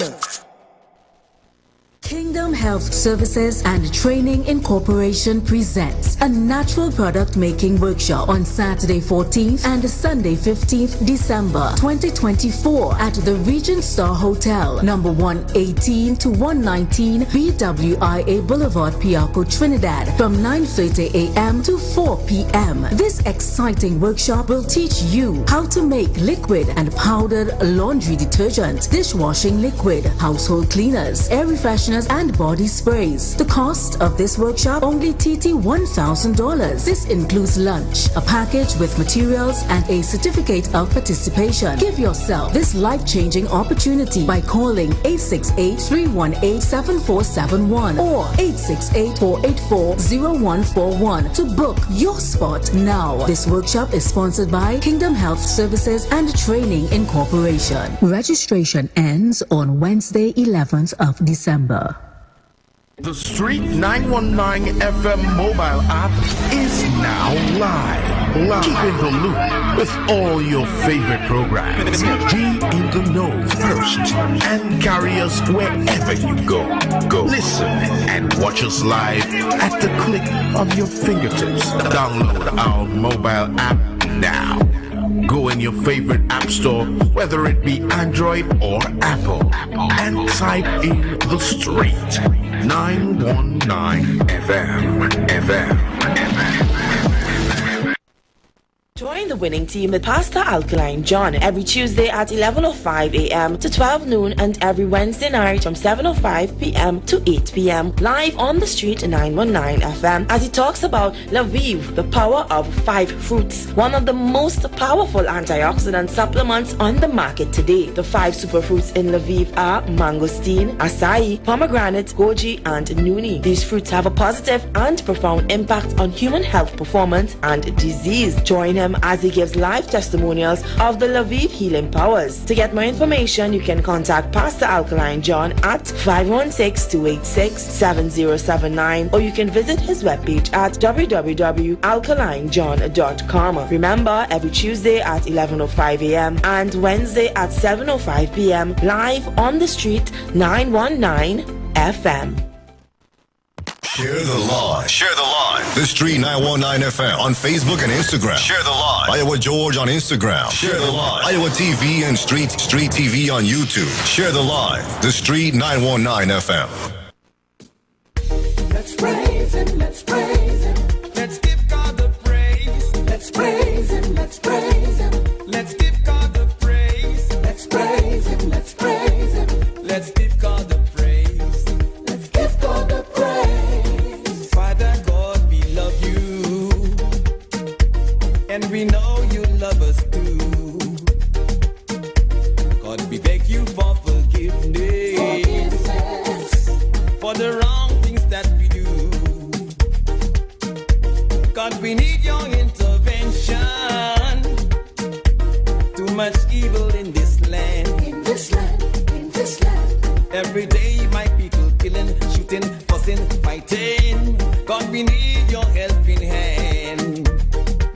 Kingdom Health Services and Training Incorporation presents a natural product making workshop on Saturday 14th and Sunday 15th December 2024 at the Regent Star Hotel, number 118 to 119 BWIA Boulevard, Piarco, Trinidad, from 9:30 a.m. to 4 p.m. This exciting workshop will teach you how to make liquid and powdered laundry detergent, dishwashing liquid, household cleaners, air fresheners, and body sprays. The cost of this workshop only TT $1,000. This includes lunch, a package with materials, and a certificate of participation. Give yourself this life-changing opportunity by calling 868-318-7471 or 868-484-0141 to book your spot now. This workshop is sponsored by Kingdom Health Services and Training Incorporation. Registration ends on Wednesday, 11th of December. The Street 919 FM mobile app is now live. Keep in the loop with all your favorite programs. Be in the know first and carry us wherever you go. Listen and watch us live at the click of your fingertips. Download our mobile app now. Go in your favorite app store, whether it be Android or Apple, and type in The Street 919 FM. Join the winning team with Pastor Alkaline John every Tuesday at 11:05 a.m. to 12 noon and every Wednesday night from 7:05 p.m. to 8 p.m. live on the street 919 FM as he talks about Lviv, the power of 5 fruits, one of the most powerful antioxidant supplements on the market today. The 5 superfruits in Lviv are mangosteen, acai, pomegranate, goji, and nuni. These fruits have a positive and profound impact on human health performance and disease. Join him as he gives live testimonials of the Lviv healing powers. To get more information, you can contact Pastor Alkaline John at 516-286-7079 or you can visit his webpage at www.alkalinejohn.com. Remember, every Tuesday at 11:05 a.m. and Wednesday at 7:05 p.m. live on the street 919 FM. Share the live. Share the live. The Street 919 FM on Facebook and Instagram. Share the live. Iowa George on Instagram. Share the live. Iowa TV and Street TV on YouTube. Share the live. The Street 919 FM. Let's praise him, let's praise him. Let's give God the praise. Let's praise him, let's praise him. Let's give God the praise. Let's praise him, let's praise him. Let's give God the praise. Let's give God the praise. Father God, we love you. And we know you love us too. God, we beg you for forgiveness. For the wrong things that we do. God, we need your intervention. Too much evil in this land. In this land, in this land. Every day my people killing, shooting, fussing, fighting. God, we need your helping hand.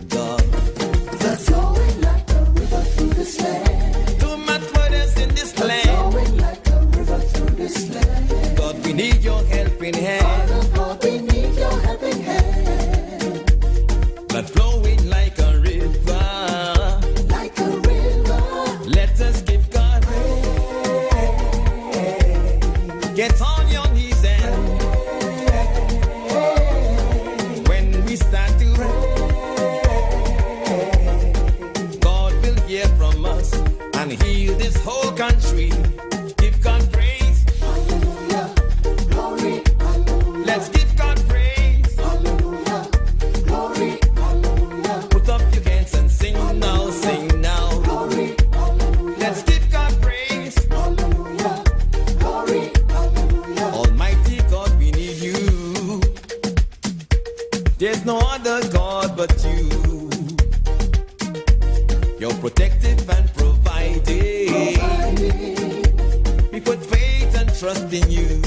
God, that's flowing like a river through this land. Too much murders in this land. Flowing like a river through this land. God, we need your helping hand. Father God, we need your helping hand. Blood flowing like a river. Like a river. Let us give God praise. Get on your knees and when we start to God will hear from us and heal this whole country. Give God praise. Hallelujah. Glory. Hallelujah. Let's give God praise. Hallelujah. Glory. Hallelujah. Put up your hands and sing now, sing now. Glory. Hallelujah. Let's give God praise. Hallelujah. Glory. Hallelujah. Almighty God, we need you. There's no other God but you. You're protective and providing. We put faith and trust in you.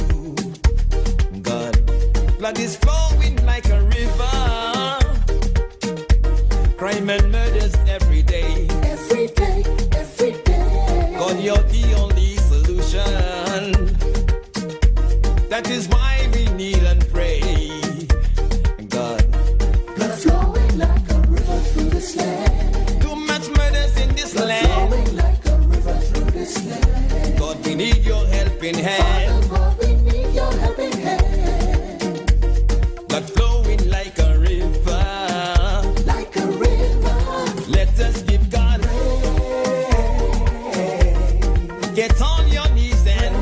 God, blood is flowing like a river. Crime and murders every day. Every day, every day. God, you're the only solution. That is why we kneel and pray. God, blood flowing like a river through this land. Too much murders in this land. Flowing like a river through this land. God, we need your helping hand. Father God, we need your helping hand. Blood flowing like a river. Like a river. Let us give God praise. Get on your knees and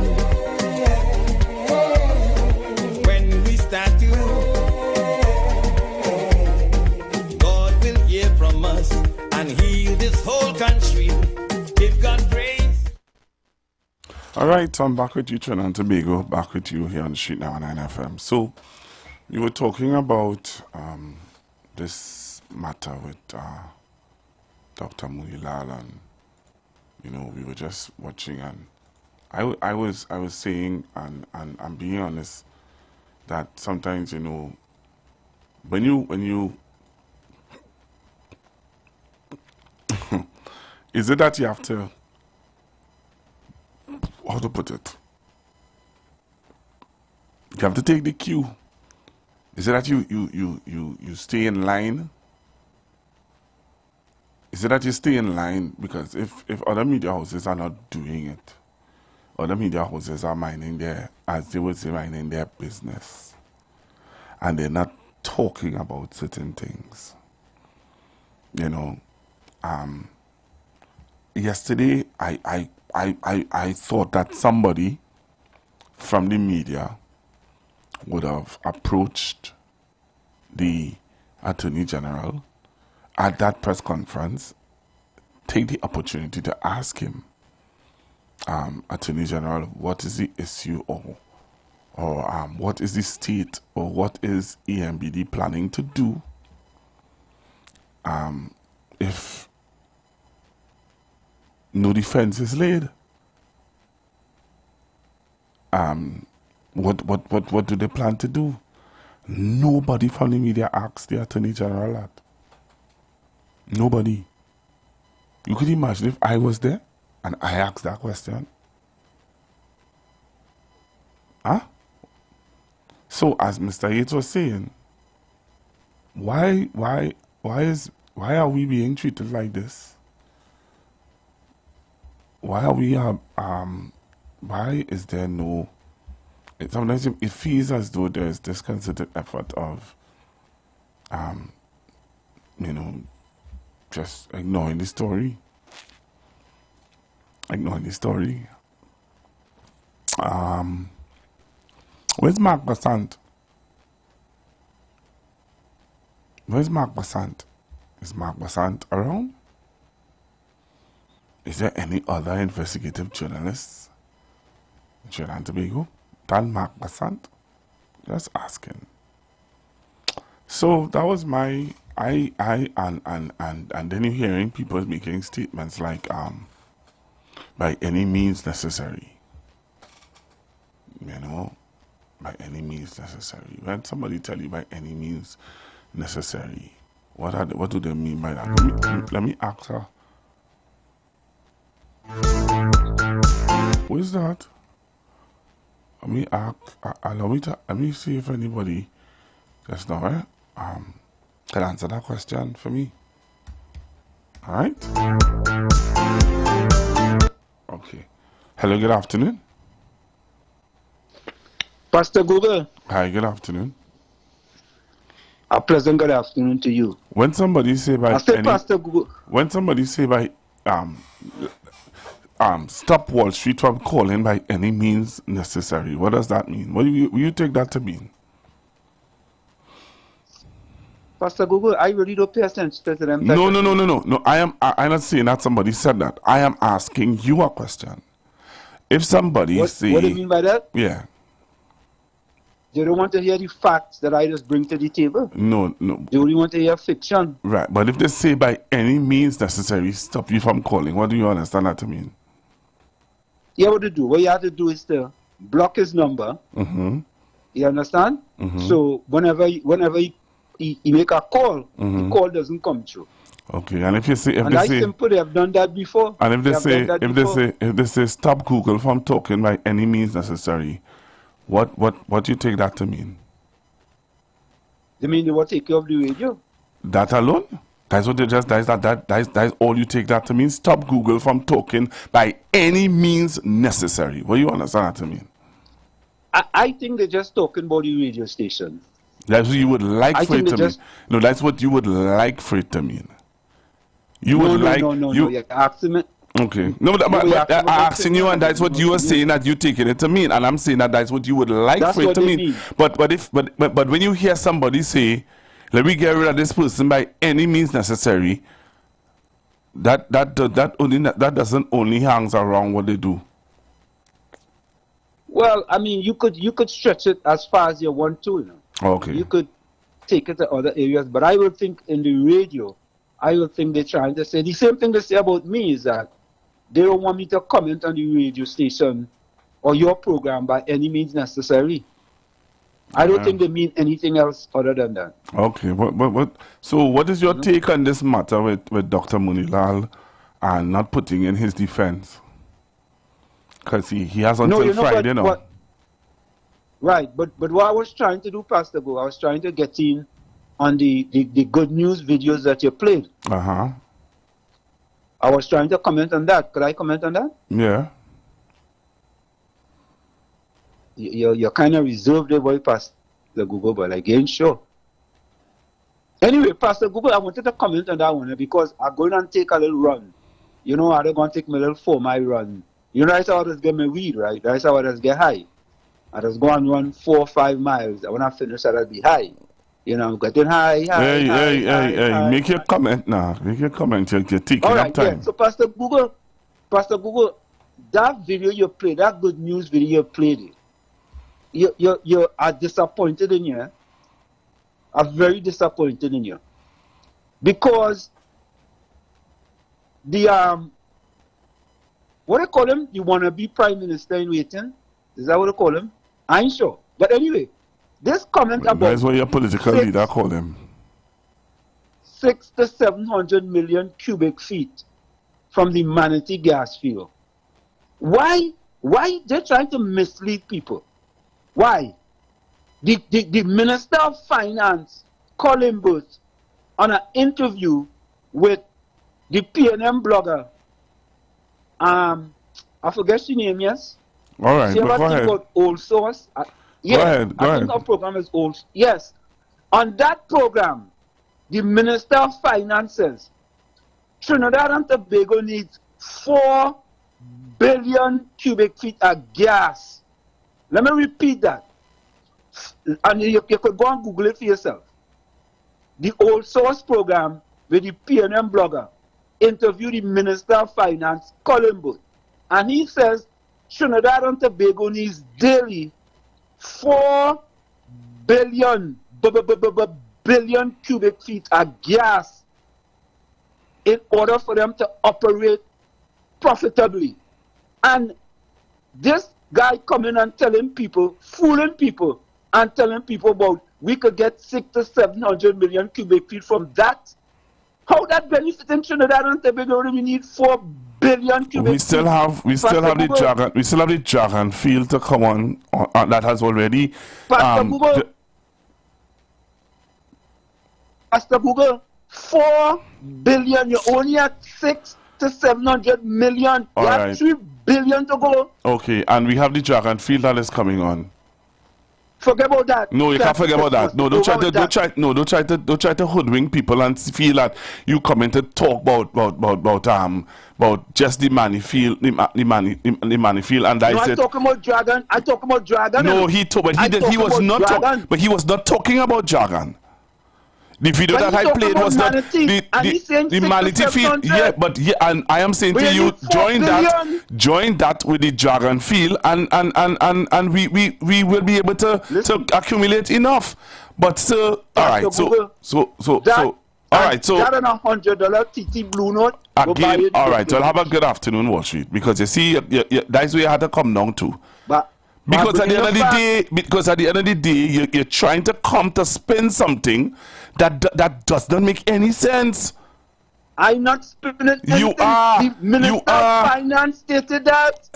when we start to God will hear from us and heal this whole country. Give God praise. All right, so I'm back with you, Trinidad and Tobago, back with you here on the Street 919 FM. So, you were talking about this matter with Dr. Mulilal, and you know, we were just watching, and I was saying, and I'm being honest, that sometimes, you know, when you is it that you have to, how to put it? You have to take the cue. Is it that you stay in line? Is it that you stay in line? Because if other media houses are not doing it, other media houses are minding their, as they would say, minding their business, and they're not talking about certain things, You know, yesterday I thought that somebody from the media would have approached the Attorney General at that press conference, take the opportunity to ask him, Attorney General, what is the issue, or what is the state, or what is EMBD planning to do if no defense is laid? What do they plan to do? Nobody from the media asked the Attorney General that. Nobody. You could imagine if I was there and I asked that question. Huh? So as Mr. Yates was saying, why are we being treated like this? Why are we why is there no, sometimes it feels as though there's this concerted effort of you know, just ignoring the story. Ignoring the story. Where's Mark Bassant? Where's Mark Bassant? Is Mark Bassant around? Is there any other investigative journalists in Trinidad and Tobago than Mark Bassant? Just asking. So that was my and then you're hearing people making statements like by any means necessary. You know, by any means necessary. When somebody tell you by any means necessary, what do they mean by that? Let me ask her. Who is that? Let me ask. Let me see if anybody just now can answer that question for me. All right. Okay. Hello. Good afternoon. Pastor Google. Hi. Good afternoon. A pleasant good afternoon to you. When somebody say by Pastor Google. When somebody say by stop Wall Street from calling by any means necessary, what does that mean? What do you take that to mean? Pastor Google, I really don't pay attention to them. No. I'm not saying that somebody said that. I am asking you a question. If somebody say, what do you mean by that? Yeah. They don't want to hear the facts that I just bring to the table. No. They only want to hear fiction. Right, but if they say by any means necessary, stop you from calling, what do you understand that to mean? Yeah, what to do? What you have to do is to block his number. Mm-hmm. You understand? Mm-hmm. So whenever he make a call, mm-hmm. the call doesn't come through. Okay, and if you say, simple, they have done that before. And if they say stop Google from talking by any means necessary, what you take that to mean? They mean they will take you off the radio. That alone? That's what they just that's all you take that to mean? Stop Google from talking by any means necessary. What do you understand that to mean? I think they're just talking about the radio station. That's what you would like for it to mean. No, that's what you would like for it to mean. No. You're asking me. Okay. No, but I'm asking you, and that's what you are saying that you taking it to mean, and I'm saying that that's what you would like for it to mean. But when you hear somebody say, "Let me get rid of this person by any means necessary," that doesn't only hangs around what they do. Well, I mean, you could stretch it as far as you want to. You know? Okay. You could take it to other areas, but I would think in the radio, I would think they're trying to say the same thing they say about me is that they don't want me to comment on the radio station or your program by any means necessary. I don't think they mean anything else other than that. Okay, so what is your take on this matter with Dr. Munilal and not putting in his defense? Because he has until Friday, Right, but what I was trying to do, Pastor Bo, I was trying to get in on the good news videos that you played. Uh-huh. I was trying to comment on that. Could I comment on that? Yeah. You're kind of reserved there, boy, Pastor Google, but I ain't sure. Anyway, Pastor Google, I wanted to comment on that one because I'm going to take a little run. You know, I'm going to take my little 4-mile run. You know, that's how I just get my weed, right? That's how I just get high. I just go and run 4 or 5 miles. When I finish, I'll be high. You know, I'm getting high. Hey, make your comment now. Make your comment. You're taking up time. Yeah. So, Pastor Google, that video you played, that good news video you played, you are disappointed in you. I'm very disappointed in you. Because the, what do you call him? You want to be prime minister in waiting? Is that what you call him? I ain't sure. But anyway, this comment about... That's what your political leader call him. 600 to 700 million cubic feet from the Manatee gas field. Why they're trying to mislead people? Why? The Minister of Finance, Colin Booth, on an interview with the PNM blogger, I forget your name, yes? All right, go ahead. About Old Source. Go ahead. I think our program is old. Yes. On that program, the Minister of Finance says Trinidad and Tobago needs 4 billion cubic feet of gas. Let me repeat that. And you could go and Google it for yourself. The Old Source program with the PNM blogger interviewed the Minister of Finance, Colin Booth. And he says Trinidad and Tobago needs daily 4 billion cubic feet of gas in order for them to operate profitably. And this guy coming and telling people, fooling people, and telling people about we could get 600 to 700 million cubic feet from that. How that benefiting Trinidad and Tobago? We need 4 billion cubic feet. We still have the Dragon field to come on that has already. Pastor Google, 4 billion. You're only at 600 to 700 million. You have 3 billion to go. Okay, and we have the Dragon field that is coming on. Forget about that. No, you can't forget about that. No, don't try to hoodwink people and feel that you come in to talk about just the money field, the money field, and I said. I talking about Dragon. I talking about Dragon. No, he was not talking about Dragon. The video that I played was not the Manatee field. Yeah, but and I am saying to you, join that with the Dragon field, and we will be able to accumulate enough. But sir, all right, so all right, so that and $100 TT Blue Note. Again, all right. Well, have a good afternoon, Wall Street, because you see, that's where you had to come down to. Because at the end of the day, you're trying to come to spin something that does not make any sense. I'm not spinning anything. You are. The Minister of Finance stated that.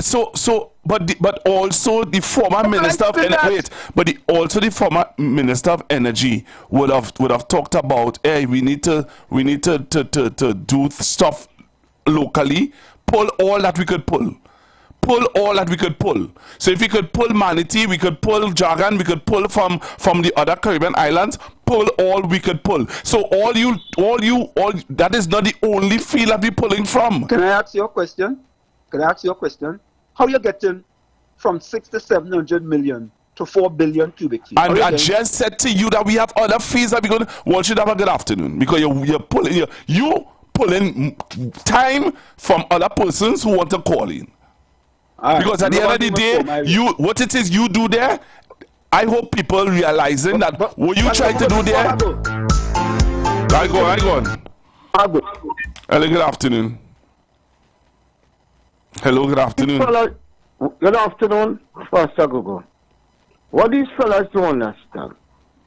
But also the former Minister of Energy. Also the former Minister of Energy would have talked about, hey, we need to do stuff locally, pull all that we could pull. So if we could pull Manatee, we could pull Dragon, we could pull from the other Caribbean islands, pull all we could pull. So all that is not the only field that we're pulling from. Can I ask you a question? How you getting from 600 to 700 million to 4 billion cubic feet? And I just said to you that we have other fields that we're going to. Wall Street, have a good afternoon, because you're pulling time from other persons who want to call in. Because at the end of the day, what it is you do there, I hope people realizing that what you try to do there. I go on. Hello, good afternoon. Hello, good afternoon. Good afternoon, Pastor Gogo. What these fellas don't understand,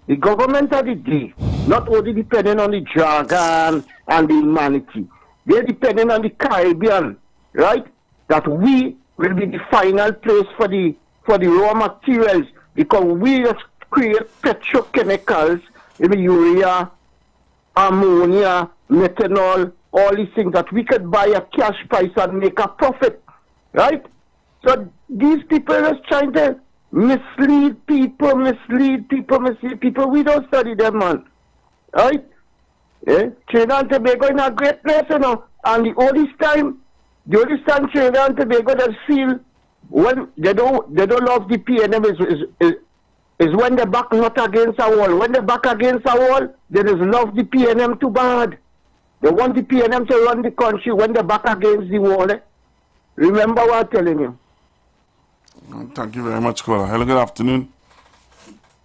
the government of the day not only depending on the Dragon and the Manatee, they're depending on the Caribbean, right? That we will be the final place for the raw materials, because we just create petrochemicals, urea, ammonia, methanol, all these things that we could buy at cash price and make a profit, right? So these people are just trying to mislead people. We don't study them, man, right? Trinidad and Tobago is a great place, you know. And the oldest time Trinidad and Tobago that feel when they don't love the PNM is when the back not against a wall. When the back against a wall, they just love the PNM too bad. They want the PNM to run the country when the back against the wall. Remember what I'm telling you. Thank you very much, caller. Hello, good afternoon.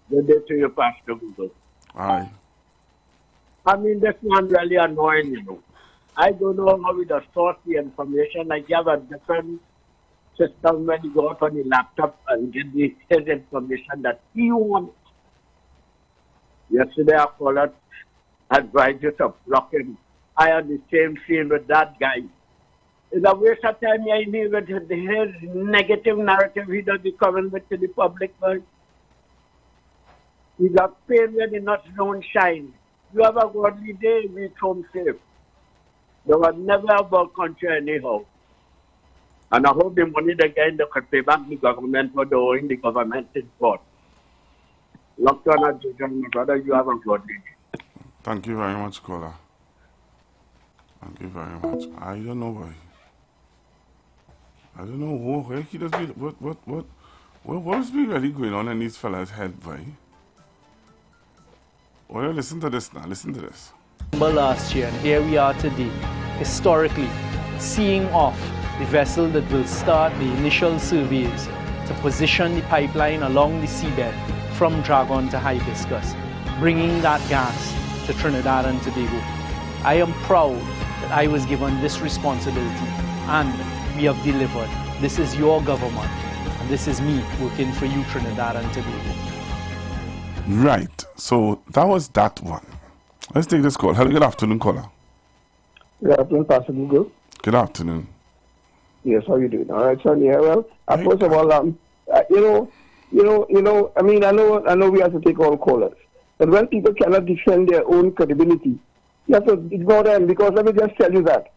Good day to you, Pastor Google. Hi. I mean, this one really annoying, you know. I don't know how we just source the information. Like you have a different system when you go out on the laptop and get his information that he wants. Yesterday I called out, advised you to block him. I had the same feel with that guy. It's a waste of time I need with his negative narrative he does be coming with to the public world. He's a pain when the nuts don't shine. You have a godly day, reach home safe. There was never about country anyhow. And I hope the money they get, they could pay back the government for doing the government in court. Lockdown, my brother, you have a godly day. Thank you very much, caller. Thank you very much. I don't know why. I don't know where he does be. What's been really going on in these fellas' head, boy? Well, listen to this now. Listen to this. Last year, and here we are today, historically, seeing off the vessel that will start the initial surveys to position the pipeline along the seabed from Dragon to Hibiscus, bringing that gas to Trinidad and Tobago. I am proud that I was given this responsibility and we have delivered. This is your government and this is me working for you, Trinidad and Tobago. Right, so that was that one. Let's take this call. Hello, good afternoon, caller. Good afternoon, Pastor Google. Good afternoon. Yes, how are you doing? All right, son. Yeah, well, first of all, I mean, I know we have to take all callers, but when people cannot defend their own credibility, you have to ignore them, because let me just tell you that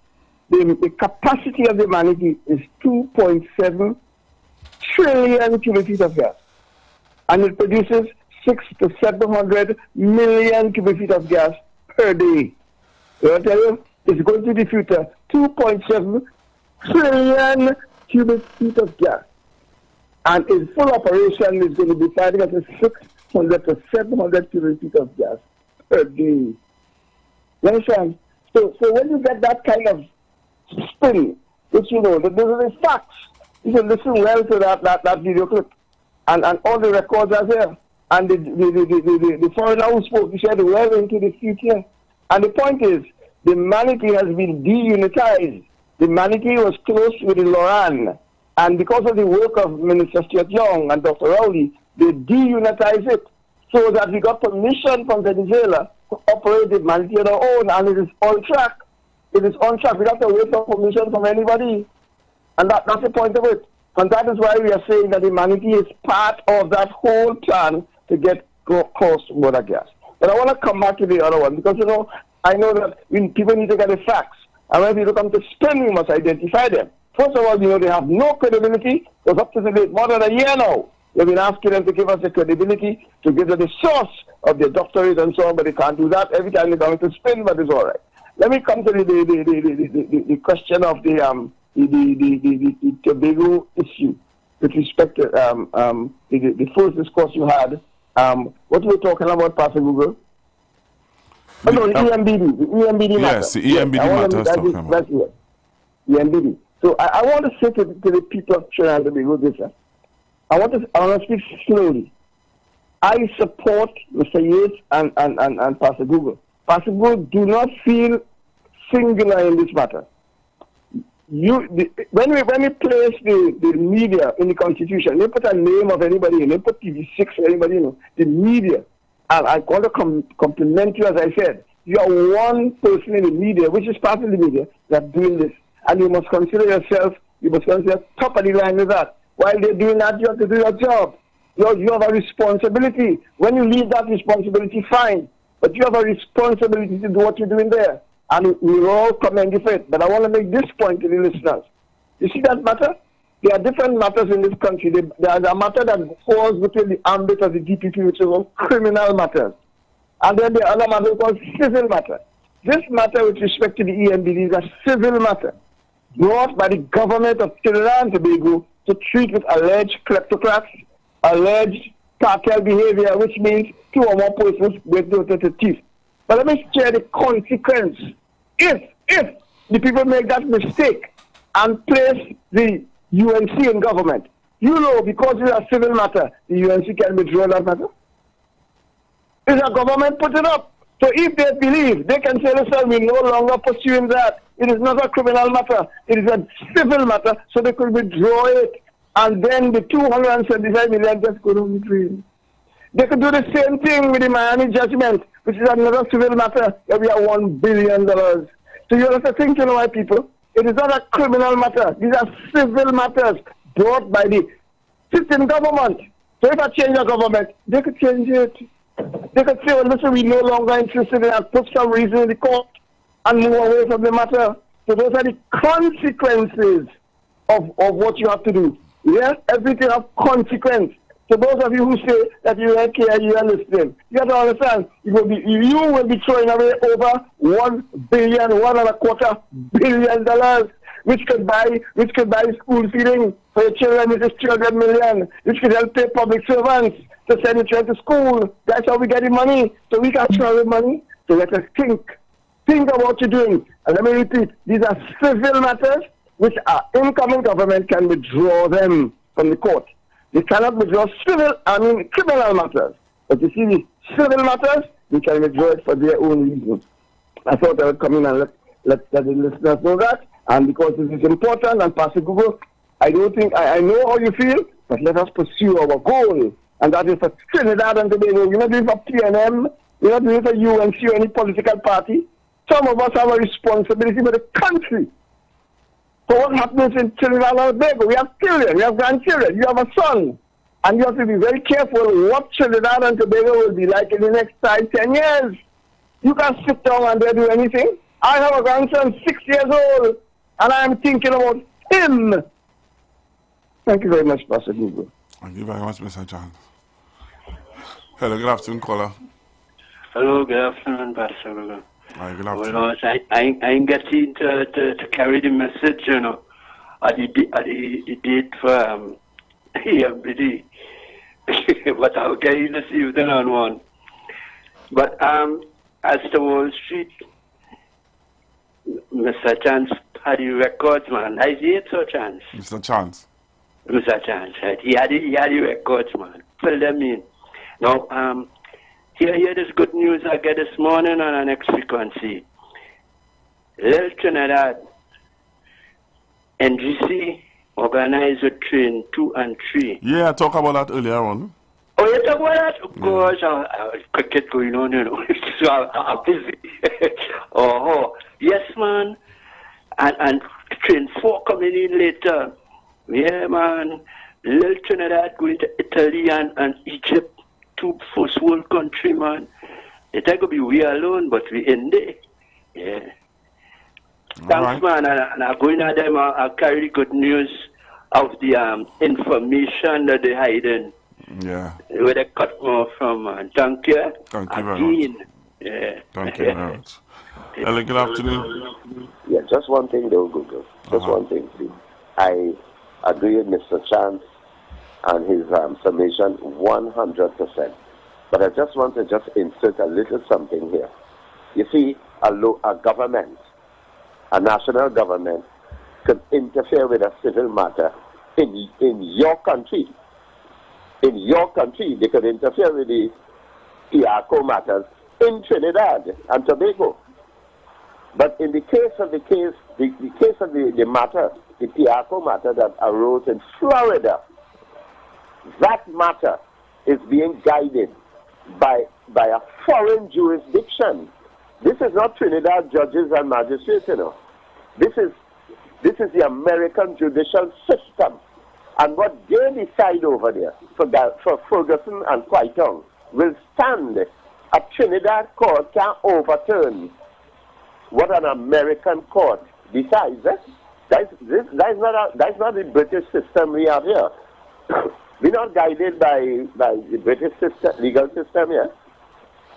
the capacity of humanity is 2.7 trillion cubic feet of gas, and it produces 600 to 700 million cubic feet of gas per day. So I tell you, it's going to the future 2.7 trillion cubic feet of gas. And in full operation, it's going to be fighting at 600 to 700 cubic feet of gas per day. You understand? So when you get that kind of spin, which you know, those are facts. You can listen well to that video clip. And all the records are there. And the foreigner who spoke, he said well into the future. And the point is, the humanity has been deunitized. The humanity was close with the Loran. And because of the work of Minister Stuart Young and Dr. Rowley, they deunitized it so that we got permission from Venezuela to operate the humanity on our own. And it is on track. It is on track. We don't have to wait for permission from anybody. And that's the point of it. And that is why we are saying that humanity is part of that whole plan to get cross-border gas. But I want to come back to the other one, because, you know, I know that people need to get the facts. And when people come to spin, we must identify them. First of all, you know, they have no credibility. Because up to today, more than a year now, we've been asking them to give us the credibility, to give us the source of their doctorate and so on, but they can't do that. Every time they come to spin, but it's all right. Let me come to the question of the Tobago issue with respect to the first discourse you had. What were we talking about, Pastor Google? The EMBD matter. Yes, the EMBD matter I was talking about. The EMBD. So I want to say to the people of Trinidad and Tobago this. I want to speak slowly. I support Mr. Yates and Pastor Google. Pastor Google, do not feel singular in this matter. When we place the media in the Constitution, they put a name of anybody in, they put TV6 or anybody in, the media. And I want to compliment you, as I said. You are one person in the media, which is part of the media, that's doing this. And you must consider yourself, you must consider top of the line with that. While they're doing that, you have to do your job. You have a responsibility. When you leave that responsibility, fine. But you have a responsibility to do what you're doing there. And we all commend you for it. But I want to make this point to the listeners. You see that matter? There are different matters in this country. There is a matter that falls within the ambit of the DPP, which is all criminal matters. And then there are other matters called civil matters. this matter with respect to the EMBD is a civil matter brought by the government of Trinidad and Tobago to treat with alleged kleptocrats, alleged cartel behavior, which means 2 or more persons with the teeth. But let me share the consequence. If the people make that mistake and place the UNC in government, you know, because it's a civil matter, the UNC can withdraw that matter. It's a government put it up. So if they believe, they can say, listen, we're no longer pursuing that. It is not a criminal matter. It is a civil matter, so they could withdraw it. And then the 275 million just go down the drain. They could do the same thing with the Miami judgment, which is another civil matter, where we have $1 billion. So you have to think, you know, my people, it is not a criminal matter. These are civil matters brought by the sitting government. So if I change the government, they could change it. They could say, well, listen, we're no longer interested in that, put some reason in the court and move away from the matter. So those are the consequences of what you have to do. Yes, everything has consequence. So those of you who say that you don't care, you are listening, you have to understand, you will be throwing away over $1.25 billion, which could buy school feeding for your children, which is $300 million, which could help pay public servants to send your children to school. That's how we get the money. So we can throw away money. So let us think. Think of what you're doing. And let me repeat, these are civil matters which our incoming government can withdraw them from the court. They cannot withdraw criminal matters. But you see, the civil matters, they can withdraw it for their own reasons. I thought I would come in and let the listeners know that. And because this is important, and Pastor Google, I don't think, I know how you feel, but let us pursue our goal. And that is for Trinidad and Tobago. We're not doing it for PNM. We're not doing it for UNC or any political party. Some of us have a responsibility for the country. For what happens in Trinidad and Tobago. We have children, we have grandchildren, you have a son. And you have to be very careful what Trinidad and Tobago will be like in the next 5-10 years. You can't sit down and they do anything. I have a grandson, 6 years old, and I am thinking about him. Thank you very much, Pastor Google. Thank you very much, Mr. John. Hello, good afternoon, caller. Hello, good afternoon, Pastor Google. Hi, good afternoon. Well, I ain't getting to carry the message, you know, at the date for EMBD. But I'll get you this evening on one. But as to Wall Street, Mr. Chance had the records, man. I see it, so Chance. Mr. Chance. Mr. Chance, right? He had the records, man. Fill them in. Now, here this good news I get this morning on our next frequency. Little Trinidad, NGC organized a train 2 and 3. Yeah, I talked about that earlier on. Oh, you talk about that? Of course, cricket going on, you know. So I'm busy. Yes, man. And train 4 coming in later. Yeah, man. Little Trinidad going to Italy and Egypt. 2 first world country, man. It ain't gonna be we alone, but we in there. Yeah. Thanks, man. And I'm going at them. I'll carry good news of the information that they're hiding. Yeah. Where they cut more from. Thank you. Thank you very much. Yeah. Thank you very much. Hello, good afternoon. Yeah, just one thing though, Google. Just one thing, please. I agree with Mr. Chance and his summation 100%. But I just want to insert a little something here. You see, a government, a national government, could interfere with a civil matter in your country. In your country, they could interfere with the PIACO matters in Trinidad and Tobago. But in the case of the matter, the PIACO matter that arose in Florida, that matter is being guided by a foreign jurisdiction. This is not Trinidad judges and magistrates, you know. This is the American judicial system. And what they decide over there for Ferguson and Quaitong will stand. A Trinidad court can overturn what an American court decides. That's not the British system we have here. We're not guided by the British legal system here.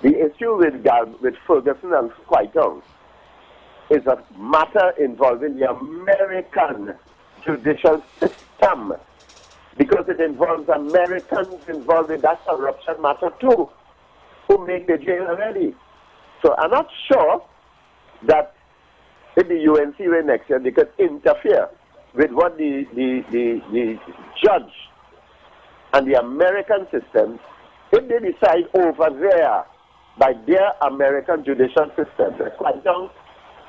The issue with Ferguson and Quaitong is a matter involving the American judicial system, because it involves Americans involved in that corruption matter too, who make the jail already. So I'm not sure that in the UNC way next year they could interfere with what the judge and the American system, if they decide over there by their American judicial system, Quantum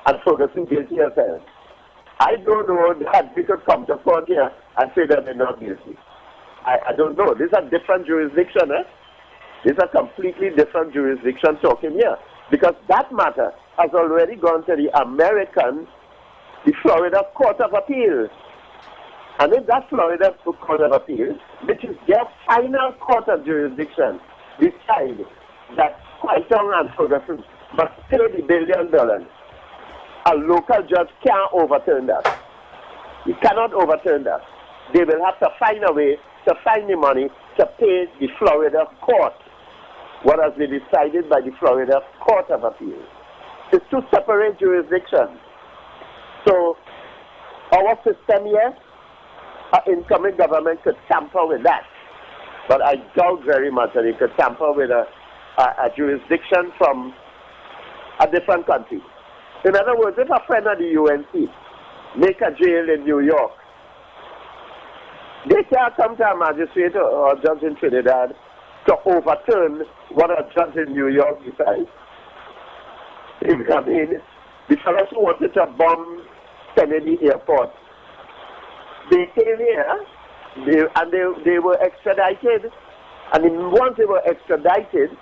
and Ferguson guilty as hell. I don't know that we could come to court here and say that they're not guilty. I don't know. These are different jurisdictions, eh? These are completely different jurisdictions talking here. Because that matter has already gone to the Florida Court of Appeals. And if that Florida Court of Appeals, which is their final court of jurisdiction, decide that Quantum and Ferguson must pay the $1 billion, a local judge can't overturn that. He cannot overturn that. They will have to find a way to find the money to pay the Florida court what has been decided by the Florida Court of Appeals. It's two separate jurisdictions. So our system here, our incoming government could tamper with that. But I doubt very much that it could tamper with a jurisdiction from a different country. In other words, if a friend of the UNC make a jail in New York, they can't come to a magistrate or a judge in Trinidad to overturn what a judge in New York decides. I mean, the fellows who wanted to bomb Kennedy Airport, they came here and they were extradited. And then once they were extradited,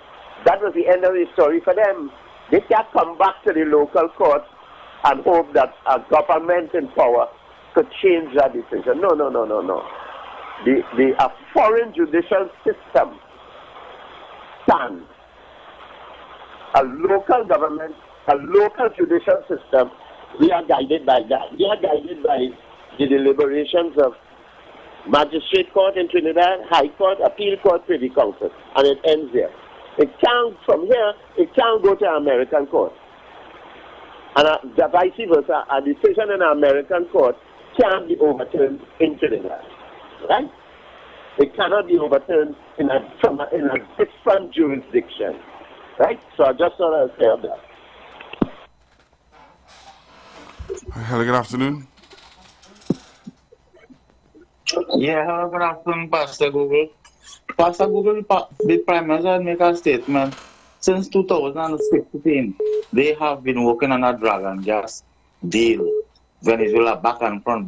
that was the end of the story for them. They can't come back to the local court and hope that a government in power could change that decision. No. A foreign judicial system stands. A local government, a local judicial system, we are guided by that. We are guided by the deliberations of Magistrate Court in Trinidad, High Court, Appeal Court, Privy Council, and it ends there. It can't, from here, it can't go to American court. And vice versa, a decision in an American court can't be overturned in Trinidad. Right? It cannot be overturned in a different jurisdiction. Right? So I just thought I'd say that. Hello, good afternoon. Yeah, hello, good afternoon, Pastor Google. Pastor Google, the Prime Minister make a statement. Since 2016, they have been working on a drug and gas deal. Venezuela back and front,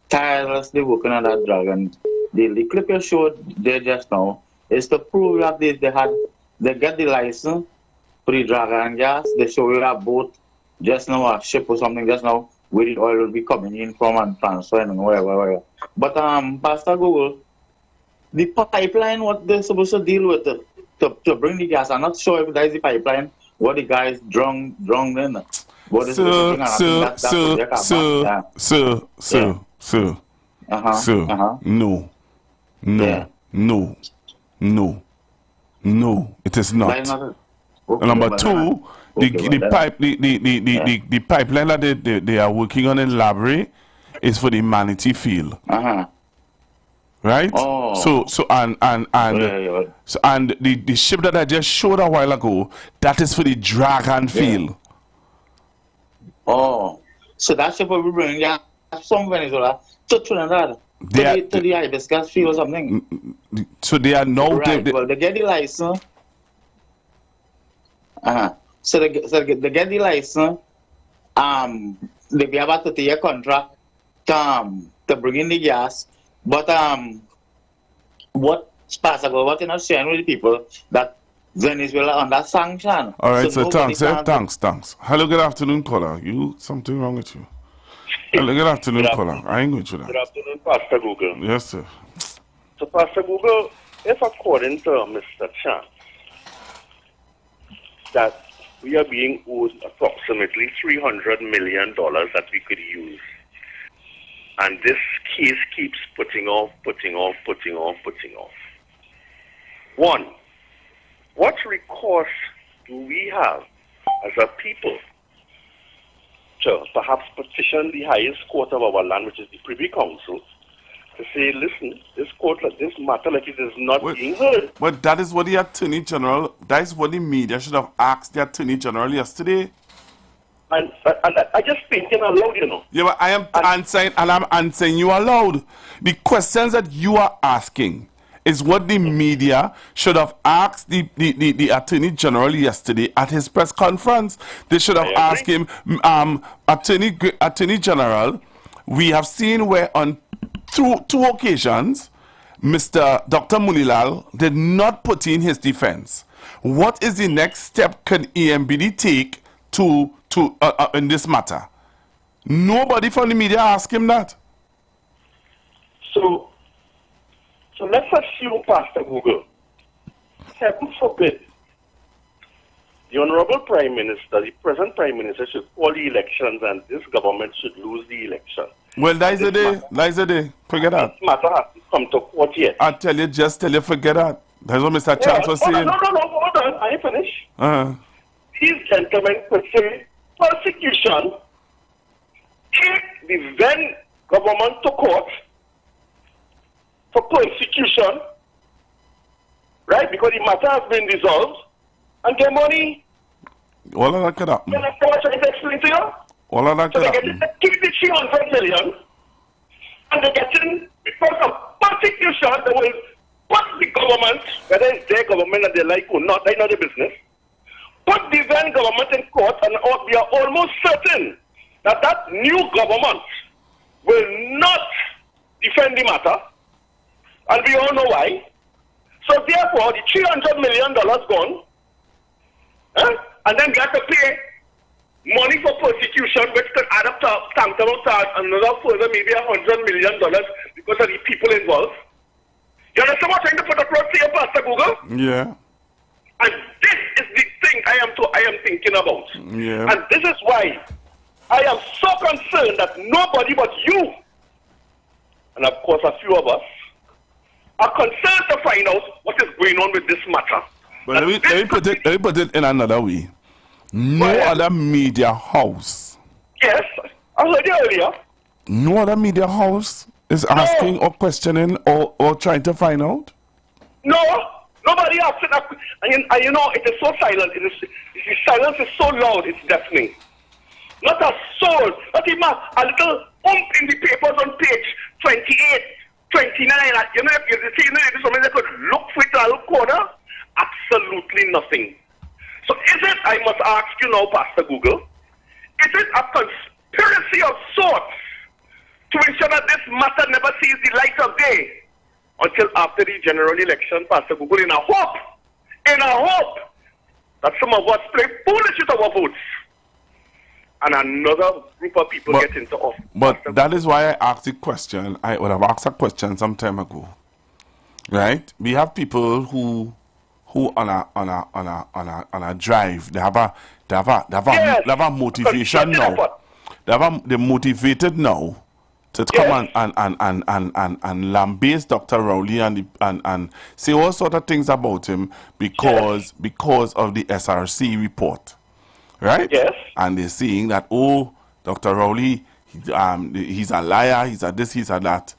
tirelessly working on that drug and deal. The clip you showed there just now is to prove that they get the license for the drug and gas. They show you a boat just now, a ship or something just now, where the oil will be coming in from and transferring and wherever. But Pastor Google, the pipeline, what they're supposed to deal with to bring the gas, I'm not sure if that is the pipeline, what the guys drunk in. No, it is not. Okay, number two, the pipeline that they are working on in Labrie is for the Manatee field. Right? Oh. So the ship that I just showed a while ago, that is for the Dragon field. Oh. So that ship will be bringing gas from Venezuela to Trinidad. To the hibiscus field or something. So they are now well, they get the license. So they get the license. They be able to take a contract to bring in the gas. But what you're not sharing with the people that Venezuela under sanction. All right, so thanks. Hello, good afternoon, caller. Something wrong with you? Hello, good afternoon, caller. I ain't going to that. Good afternoon, Pastor Google. Yes, sir. So, Pastor Google, if according to Mr. Chan, that we are being owed approximately $300 million that we could use, and this case keeps putting off. One, what recourse do we have as a people to perhaps petition the highest court of our land, which is the Privy Council, to say, listen, this matter like it is not being heard. But that is what the Attorney General, that is what the media should have asked the Attorney General yesterday. And I just thinking aloud, you know. Yeah, but I am answering, and I'm answering you aloud. The questions that you are asking is what the media should have asked the Attorney General yesterday at his press conference. They should have asked him, Attorney General, we have seen where on two occasions, Dr. Munilal did not put in his defense. What is the next step can EMBD take to in this matter? Nobody from the media asked him that. So let's assume, Pastor Google, heaven forbid, the Honorable Prime Minister, the present Prime Minister, should call the elections and this government should lose the election. Well, that is the day. That is the day. Forget that. This matter has to come to court yet. I tell you, just tell you, forget that. That's what Mr. Chance was saying. No, hold on. I ain't finished. These gentlemen could say persecution, take the then government to court for persecution, right? Because the matter has been resolved, and get money. All of that could happen. You know what I'm trying to explain to you? All of that So could they happen. get keep the 300 million, and they're getting, because of persecution, they will put the government, whether it's their government that they like or not, they know the business, put the then government in court, and we are almost certain that that new government will not defend the matter, and we all know why. So therefore, the $300 million gone, and then we have to pay money for persecution, which could add up to another further maybe $100 million because of the people involved. You understand what I'm trying to put across here, Pastor Google? Yeah. And this is the thing I am thinking about. Yeah. And this is why I am so concerned that nobody but you, and of course a few of us, are concerned to find out what is going on with this matter. But let me put it in another way. No other media house. Yes, I heard it earlier. No other media house is asking or questioning or trying to find out? No, nobody asks that. And you know, it is so silent. The silence is so loud, it's deafening. Not a soul, not even a little in the papers on page 28, 29. You know, if you see, somebody that could look for it in a little corner, absolutely nothing. So is it, I must ask you now, Pastor Google, is it a conspiracy of sorts to ensure that this matter never sees the light of day until after the general election, Pastor Google, in a hope that some of us play foolish with our votes and another group of people get into office? But that is why I asked the question. I would have asked a question some time ago. Right? We have people who on a drive, they have a motivation now. They're motivated now to come and lambaste Dr. Rowley and say all sort of things about him because of the SRC report, right? Yes. And they're saying that, oh, Dr. Rowley, he's a liar, he's a this, he's a that.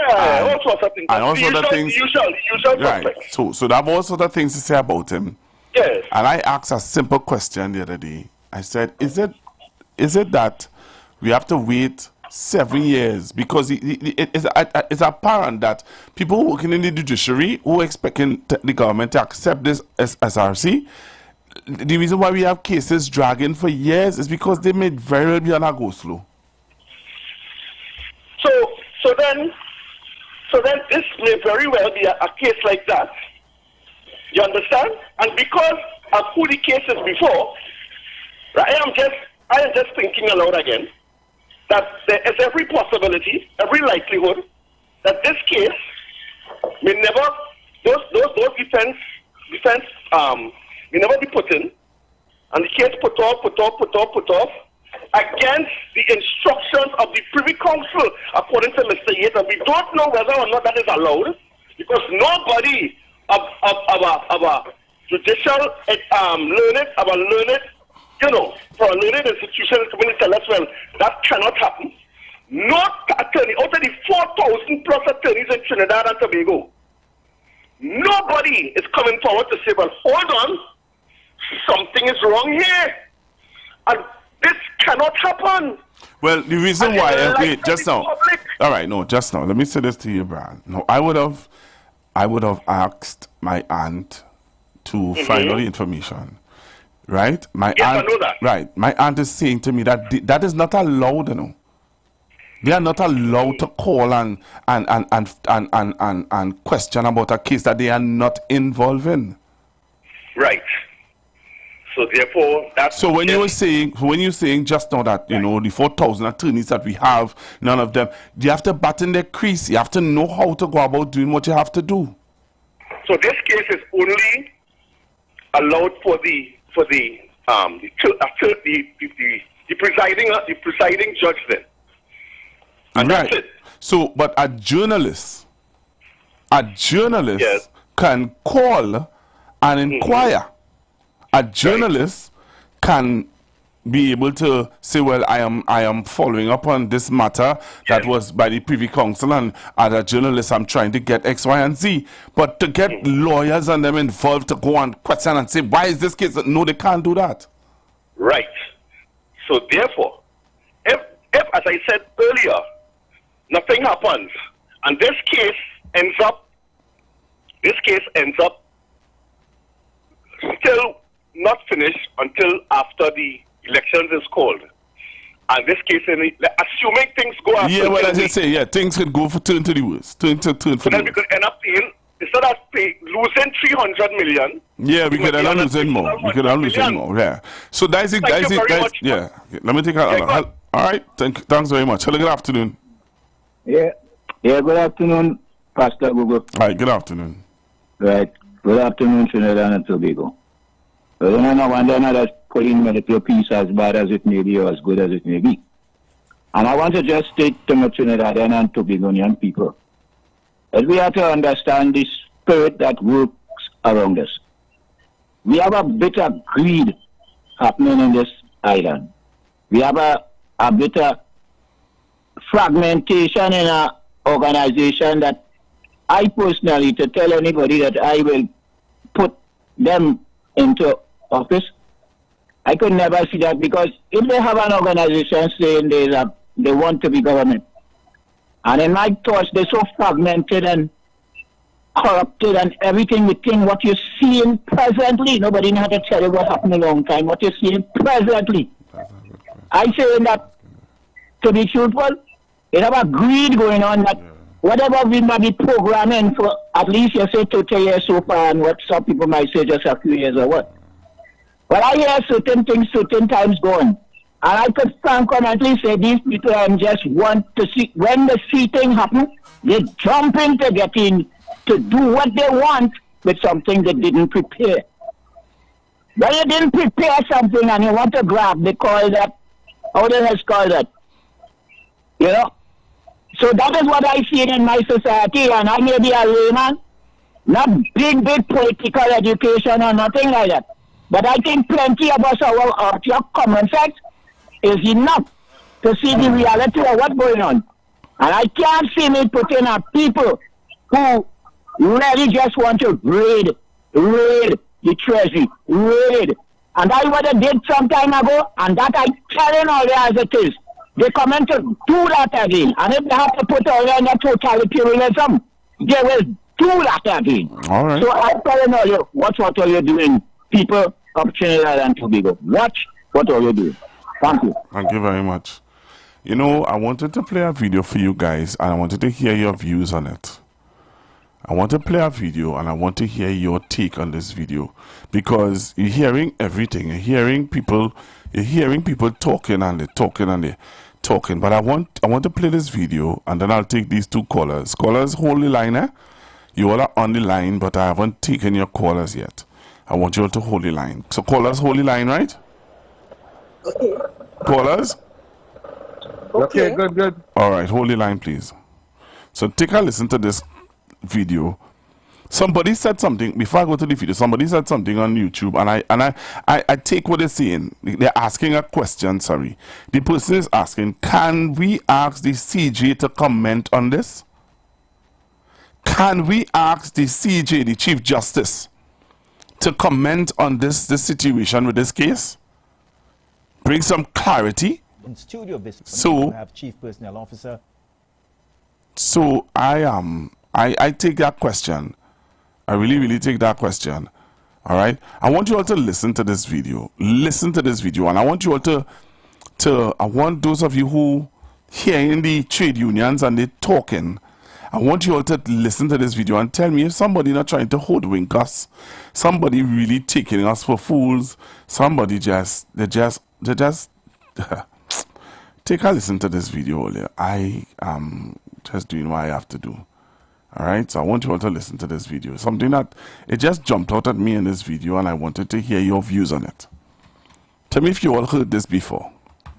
Yeah, all sorts of things. And all sorts of things. Usual right. So they have all sorts of things to say about him. Yes. And I asked a simple question the other day. I said, is it that we have to wait 7 years? Because it's apparent that people working in the judiciary who are expecting the government to accept this as SRC, the reason why we have cases dragging for years is because they may very well be on a go slow. So then this may very well be a case like that. You understand? And because of who the case is before, I am just thinking aloud again that there is every possibility, every likelihood that this case may never, those defense may never be put in, and the case put off against the instructions of the Privy Council, according to Mr. Yates. And we don't know whether or not that is allowed, because nobody of our judicial learned you know, for a learned institution coming to tell us, well, that cannot happen. Not attorney, out of the 4,000 plus attorneys in Trinidad and Tobago, nobody is coming forward to say, well, hold on, something is wrong here. And this cannot happen. Well, the reason why, wait, just now. All right, no, just now. Let me say this to you, Brian. No, I would have asked my aunt to find all the information. Right? My aunt, I know that. Right. My aunt is saying to me that that is not allowed, you know. They are not allowed to call and question about a case that they are not involved in. Right. So therefore, that's so when you're saying just now that you know the 4,000 attorneys that we have, none of them, you have to batten their crease. You have to know how to go about doing what you have to do. So this case is only allowed for the presiding judge then. And right. That's it. So, but a journalist yes, can call and inquire. A journalist can be able to say, well, I am following up on this matter that was by the Privy Council, and as a journalist I'm trying to get X, Y, and Z. But to get lawyers and them involved to go and question and say, why is this case? No, they can't do that. Right. So therefore, if as I said earlier, nothing happens, and this case ends up still not finished until after the elections is called. And this case, assuming things go after, yeah, well, as you say, yeah, things could go for turn to the worst. Turn for the worst. Then we could end up paying, instead of losing 300 million. Yeah, we could end up losing more. We could end up losing more, yeah. So that's it, guys. Yeah, okay, let me take out. All right, thanks very much. Hello, good afternoon. Yeah, good afternoon, Pastor Google. Hi, good afternoon. Right, good afternoon, Trinidad and Tobago. I don't know whether that's putting military peace as bad as it may be or as good as it may be. And I want to just state to my Trinidadian and Tobagonian people that we have to understand the spirit that works around us. We have a bit of greed happening in this island. We have a bit of fragmentation in our organization that I personally, to tell anybody that I will put them into office, I could never see that, because if they have an organization saying they want to be government, and in my thoughts they're so fragmented and corrupted and everything, we think what you're seeing presently, nobody knows how to tell you what happened a long time, what you're seeing presently. I say that, to be truthful, they have a greed going on that whatever we might be programming for at least, you say, 20 years so far, and what some people might say just a few years or what. But I hear certain things certain times going. And I could confidently say these people just want to see, when they see things happen, they jump in to get in to do what they want with something they didn't prepare. When you didn't prepare something and you want to grab, they call that, how do they call that? You know? So that is what I see in my society, and I may be a layman, not big political education or nothing like that. But I think plenty of us, our common sense is enough to see the reality of what's going on. And I can't see me putting up people who really just want to raid the treasury, raid. And I would have did some time ago, and that I'm telling all you as it is. They come in to do that again. And if they have to put all in that totalitarianism, they will do that again. All right. So I'm telling all you, watch what are you doing, people of Trinidad and Tobago. Watch what are you doing. Thank you. Thank you very much. You know, I wanted to play a video for you guys, and I wanted to hear your views on it. I want to play a video, and I want to hear your take on this video, because you're hearing everything. You're hearing people talking and they're talking and they're talking. But I want to play this video, and then I'll take these two callers. Callers, hold the line, eh? You all are on the line, but I haven't taken your callers yet. I want you all to hold the line. So callers, hold the line, right? Okay. Callers? Okay, good. All right, hold the line, please. So take a listen to this video, Somebody said something before I go to the video. Somebody said something on YouTube, and I take what they're saying. They're asking a question. Sorry, the person is asking, can we ask the CJ to comment on this? Can we ask the CJ, the Chief Justice, to comment on this situation with this case? Bring some clarity. In studio this so have Chief Personnel Officer. So I take that question. I really take that question. All right. I want you all to listen to this video. Listen to this video, and I want you all to I want those of you who here in the trade unions and they're talking, I want you all to listen to this video and tell me if somebody not trying to hoodwink us, somebody really taking us for fools, somebody they just take a listen to this video earlier. I am just doing what I have to do. Alright, so I want you all to listen to this video. Something that it just jumped out at me in this video, and I wanted to hear your views on it. Tell me if you all heard this before.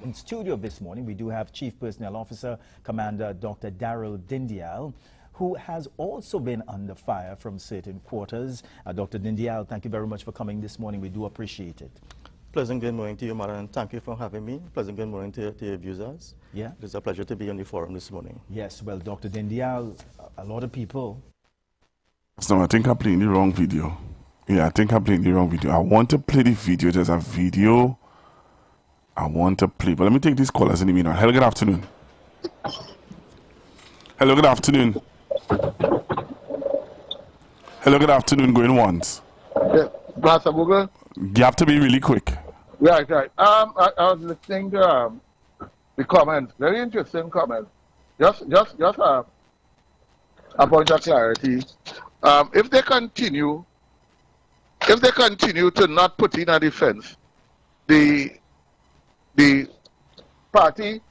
In studio this morning, we do have Chief Personnel Officer Commander Dr. Daryl Dindial, who has also been under fire from certain quarters. Dr. Dindial, thank you very much for coming this morning. We do appreciate it. Pleasant good morning to you, Mara, and thank you for having me. Pleasant good morning to your viewers. Yeah. It's a pleasure to be on the forum this morning. Yes, well, Dr. Dindial, a lot of people... So I think I'm playing the wrong video. Yeah, I think I'm playing the wrong video. I want to play the video. There's a video I want to play. But let me take these callers in the meantime. Hello, good afternoon. Hello, good afternoon. Hello, good afternoon. Going once. Pastor Google? You have to be really quick. Right. I was listening to the comments. Very interesting comments. Just a point of clarity. If they continue to not put in a defense, the party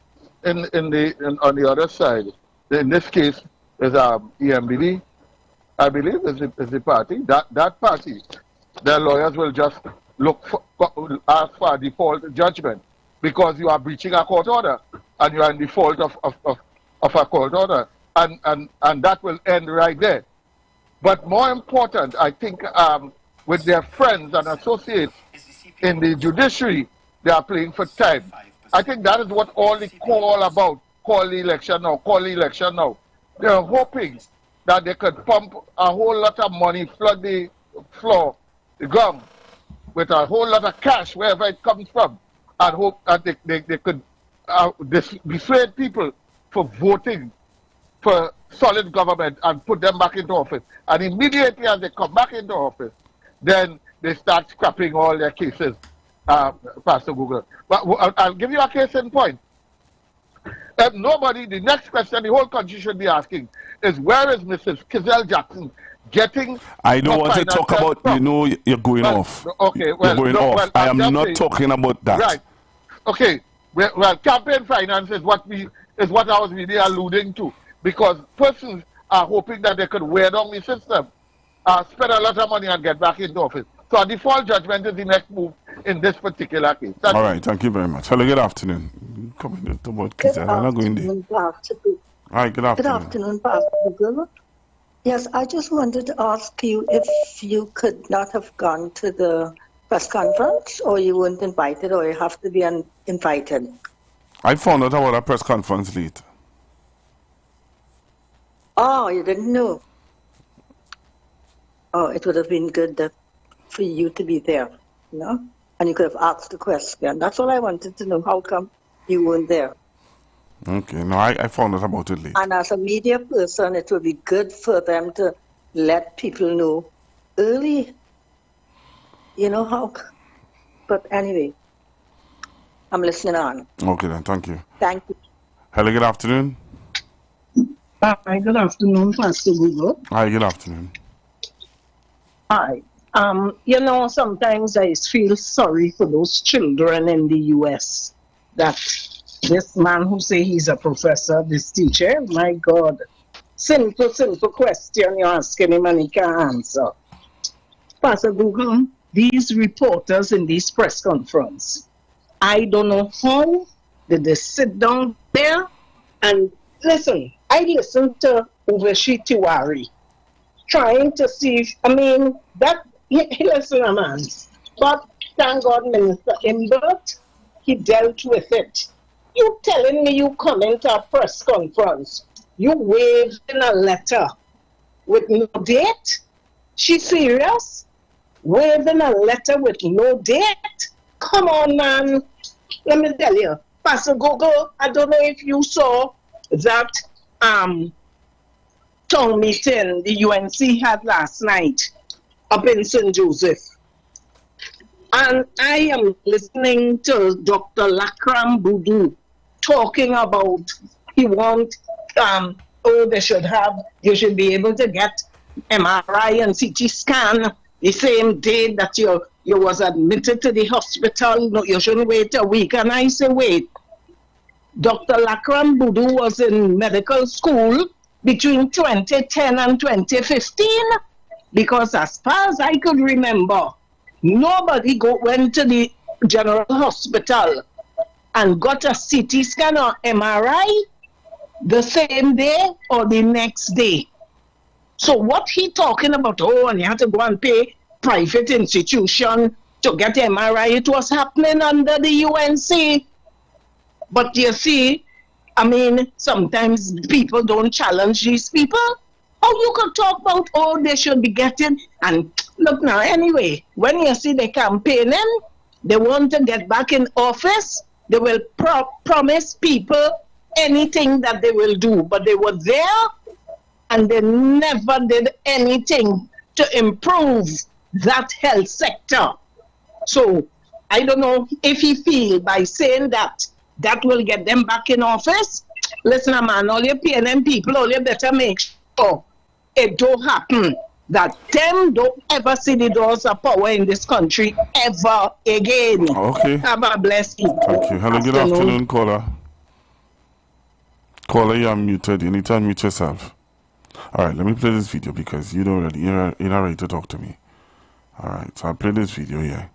on the other side, in this case is EMBD, I believe is the party. That party, their lawyers will just ask for a default judgment because you are breaching a court order and you are in default of a court order, and that will end right there. But more important, I think, with their friends and associates in the judiciary, they are playing for time. I think that is what all the call the election now. They are hoping that they could pump a whole lot of money, flood the floor, the gum, with a whole lot of cash, wherever it comes from, and hope that they could dissuade people for voting for solid government and put them back into office. And immediately as they come back into office, then they start scrapping all their cases, Pastor Google. But I'll give you a case in point. The next question the whole country should be asking is, where is Mrs. Kizelle Jackson getting... I don't want to talk about, you're going off. Okay, you're going off. Well, I am not talking about that. Right. Okay. Well, campaign finance is what I was really alluding to, because persons are hoping that they could wear down the system, spend a lot of money and get back into office. So a default judgment is the next move in this particular case. All right, thank you very much. Hello, good afternoon. Coming to about Kizelle. I'm not going there. All right, good afternoon. Good afternoon, Pastor Google. Yes, I just wanted to ask you if you could not have gone to the press conference, or you weren't invited, or you have to be invited. I found out about a press conference late. Oh, you didn't know? Oh, it would have been good for you to be there, and you could have asked the question. That's all I wanted to know. How come you weren't there? Okay, no, I found out about it late. And as a media person, it would be good for them to let people know early, how. But anyway, I'm listening on. Okay then, thank you. Thank you. Hello, good afternoon. Hi, good afternoon, Pastor Google. Hi, good afternoon. Hi. Sometimes I feel sorry for those children in the U.S. that this man who say he's a professor, this teacher, my God, simple question you're asking him and he can't answer. Pastor Google, these reporters in this press conference, I don't know how did they sit down there and listen. I listened to Uveshi Tiwari, trying to see, listen, man. But thank God, Minister Imbert, he dealt with it. You telling me you come into a press conference, you waved in a letter with no date? She serious? Waving a letter with no date? Come on, man. Let me tell you, Pastor Gogo, I don't know if you saw that town meeting the UNC had last night up in St. Joseph. And I am listening to Dr. Lakram Boudou talking about he want, they should be able to get MRI and CT scan the same day that you was admitted to the hospital. No, you shouldn't wait a week. And I say, wait, Dr. Lakram Boudou was in medical school between 2010 and 2015, because as far as I could remember, nobody went to the general hospital and got a CT scan or MRI the same day or the next day. So what he talking about, and you have to go and pay private institution to get MRI, it was happening under the UNC. But you see, sometimes people don't challenge these people. How you could talk about, they should be getting, and look now, anyway, when you see the campaigning, they want to get back in office, they will promise people anything that they will do, but they were there and they never did anything to improve that health sector. So I don't know if he feel by saying that will get them back in office. Listen, man, all your PNM people, all you better make sure it don't happen, that them don't ever see the doors of power in this country ever again. Okay. Have a blessed evening. Thank you. Hello, good afternoon, caller. Caller, you're muted. You need to unmute yourself. All right, let me play this video because you're not ready to talk to me. All right, so I'll play this video here.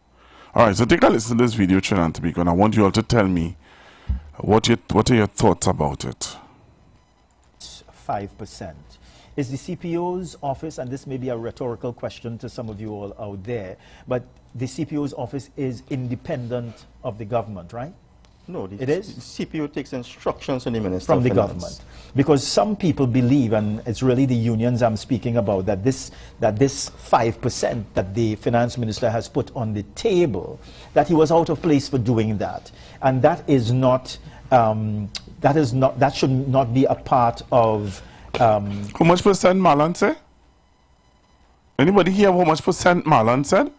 All right, so take a listen to this video, Trinant, and I want you all to tell me what are your thoughts about it. 5%. Is the CPO's office, and this may be a rhetorical question to some of you all out there, but the CPO's office is independent of the government, right? No, it is? The CPO takes instructions from the Minister from of the Finance. government. Because some people believe, and it's really the unions I'm speaking about, that this 5% that the finance minister has put on the table, that he was out of place for doing that. And that is not, that should not be a part of... how much percent Marlon said? Anybody hear how much percent Marlon said?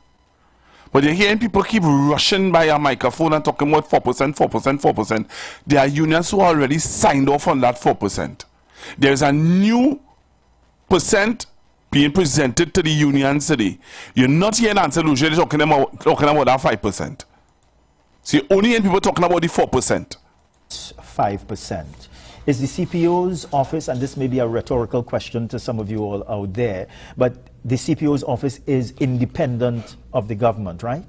But you're hearing people keep rushing by a microphone and talking about 4%, 4%, 4%. There are unions who already signed off on that 4%. There's a new percent being presented to the unions today. You're not hearing Ansel Lucia talking about that 5%. So you're only hearing people talking about the 4%. 5%. Is the CPO's office, and this may be a rhetorical question to some of you all out there, but the CPO's office is independent of the government, right?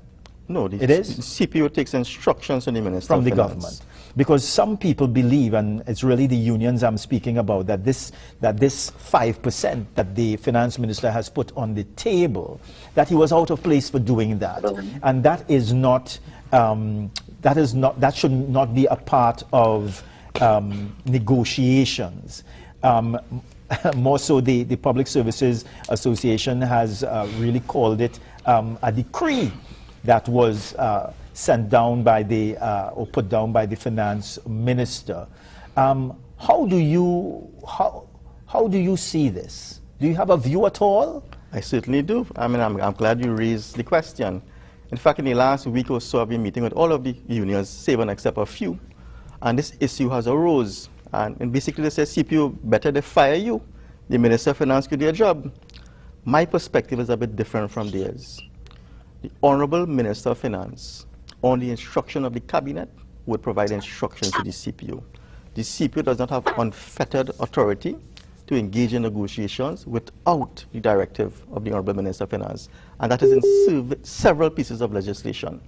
No, it is? The CPO takes instructions from the Minister from of the Finance. government. Because some people believe, and it's really the unions I'm speaking about, that this 5% that the finance minister has put on the table, that he was out of place for doing that. And that is not, that should not be a part of negotiations. More so, the Public Services Association has really called it a decree that was sent down by the, or put down by the finance minister. How do you see this? Do you have a view at all? I certainly do. I mean, I'm glad you raised the question. In fact, in the last week or so, I've been meeting with all of the unions, save and except a few, and this issue has arose. And basically they say, CPO, better they fire you. The Minister of Finance could do a job. My perspective is a bit different from theirs. The Honorable Minister of Finance, on the instruction of the Cabinet, would provide instructions to the CPO. The CPO does not have unfettered authority to engage in negotiations without the directive of the Honorable Minister of Finance. And that is in several pieces of legislation.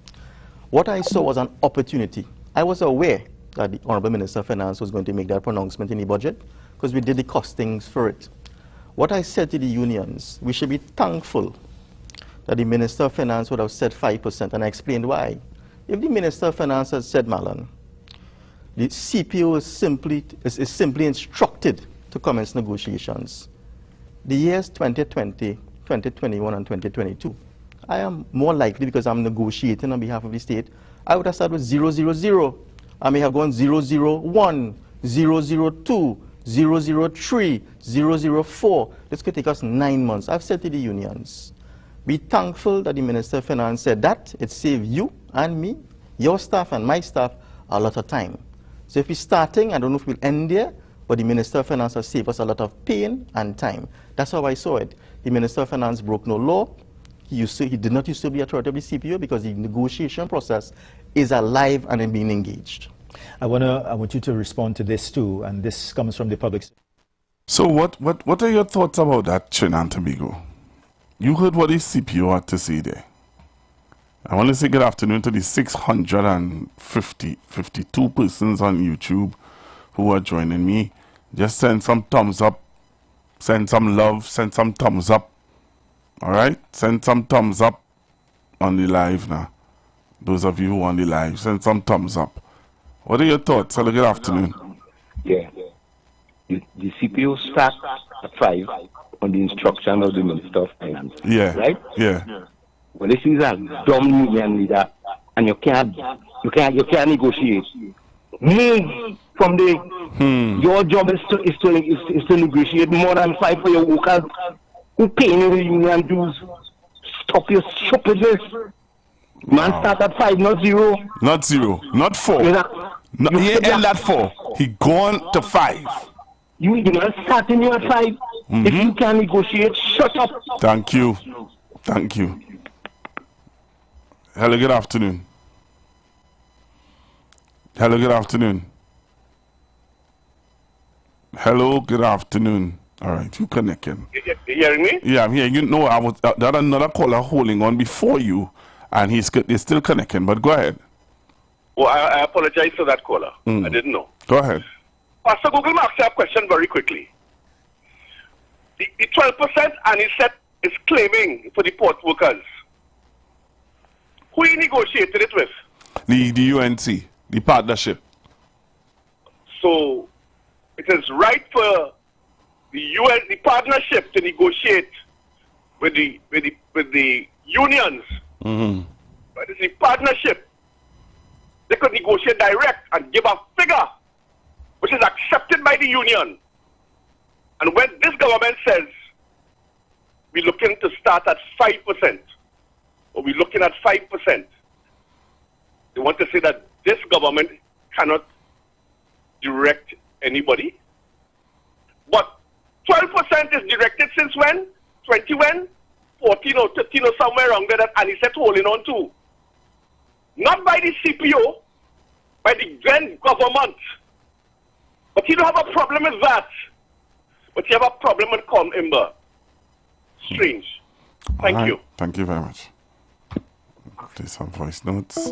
What I saw was an opportunity. I was aware that the Honorable Minister of Finance was going to make that pronouncement in the budget because we did the costings for it. What I said to the unions, we should be thankful that the Minister of Finance would have said 5%, and I explained why. If the Minister of Finance had said, Marlon, the CPO is simply instructed to commence negotiations. The years 2020, 2021, and 2022, I am more likely, because I'm negotiating on behalf of the state, I would have started with 000. I may have gone 001, 002, 003, 004. This could take us 9 months. I've said to the unions, be thankful that the Minister of Finance said that. It saved you and me, your staff and my staff, a lot of time. So if we're starting, I don't know if we'll end there, but the Minister of Finance has saved us a lot of pain and time. That's how I saw it. The Minister of Finance broke no law. He did not used to be authority of the CPO, because the negotiation process is alive and being engaged. I want you to respond to this too, and this comes from the public. So what are your thoughts about that, Trinidad and Tobago? You heard what the CPO had to say there. I want to say good afternoon to the 652 persons on YouTube who are joining me. Just send some thumbs up, send some love, send some thumbs up. All right? Send some thumbs up on the live now. Those of you who are on the live, send some thumbs up. What are your thoughts? Hello, good afternoon. Yeah. The CPO starts at 5 on the instruction of the Minister of Finance. Yeah. Right? Yeah. Well, this is a dumb union leader, and you can't negotiate. Move from the. Your job is to negotiate more than 5 for your workers. Who paying the union dues? Stop your stupidness. Man, start at 5, not 0. Not 0, not 4. He ain't at 4. He gone to 5. You know, starting you at 5. If you can negotiate, shut up. Thank you. Thank you. Hello, good afternoon. Hello, good afternoon. Hello, good afternoon. All right, you connecting. You hearing me? Yeah, I'm hearing you. No, I was there another caller holding on before you, and he's still connecting. But go ahead. Well, I apologize for that caller. I didn't know. Go ahead. Pastor Google, may I ask you a question very quickly? The 12% and he said is claiming for the port workers. Who he negotiated it with? The UNC, the partnership. So it is right for the partnership to negotiate with the unions. But it's the partnership. They could negotiate direct and give a figure which is accepted by the union. And when this government says we're looking to start at 5%, or we're looking at 5%, they want to say that this government cannot direct anybody. But 12% is directed since when? 20 when? 14 or 13 or somewhere around there that Anisette holding on to. Not by the CPO, by the then government. But you don't have a problem with that. But you have a problem with Imber. Strange. Thank you. Thank you very much. Play some voice notes.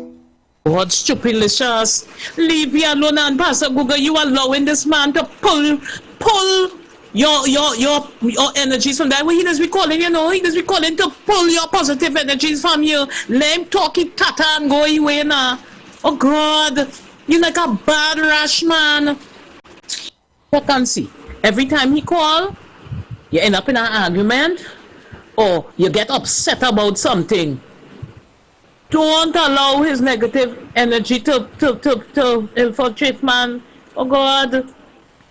What stupidlicious. Leave me alone, and Pastor Google, you allowing this man to pull your energies from that. Well, he does be calling, he does be calling to pull your positive energies from you. Let him talk it tata and go away now. Oh God, you like a bad rash man. I can see. Every time he call, you end up in an argument, or you get upset about something. Don't allow his negative energy to infiltrate, man. Oh God.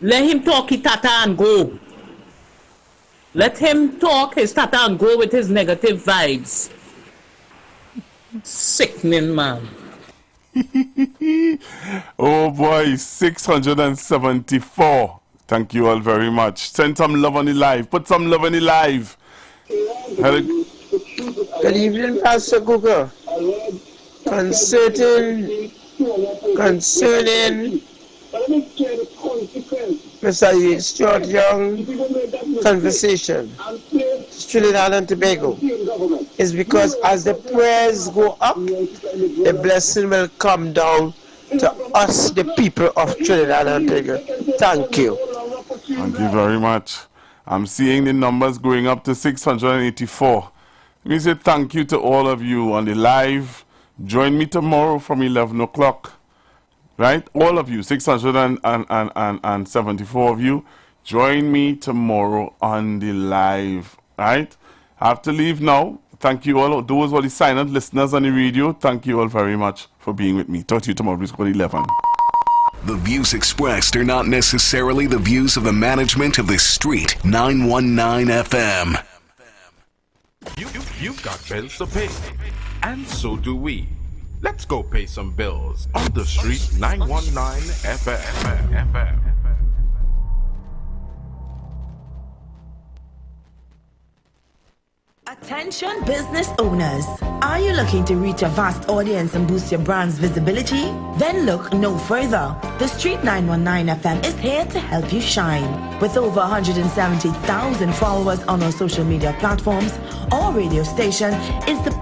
Let him talk his tata and go. Let him talk his tata and go with his negative vibes. Sickening, man. Oh boy, 674. Thank you all very much. Send some love on the live. Put some love on the live. Hello. Good evening, Pastor Google. Concerning Mr. Stuart Young conversation, Trinidad and Tobago, is because as the prayers go up, the blessing will come down to us, the people of Trinidad and Tobago. Thank you. Thank you very much. I'm seeing the numbers going up to 684. Let me say thank you to all of you on the live. Join me tomorrow from 11 o'clock. Right? All of you, 674 of you. Join me tomorrow on the live. Right? I have to leave now. Thank you all. Those were the silent listeners on the radio. Thank you all very much for being with me. Talk to you tomorrow. It's 11. The views expressed are not necessarily the views of the management of The Street 919 FM. You've got bills to pay, and so do we. Let's go pay some bills on The Street 919 FM. Attention business owners. Are you looking to reach a vast audience and boost your brand's visibility? Then look no further. The Street 919 FM is here to help you shine. With over 170,000 followers on our social media platforms, our radio station is the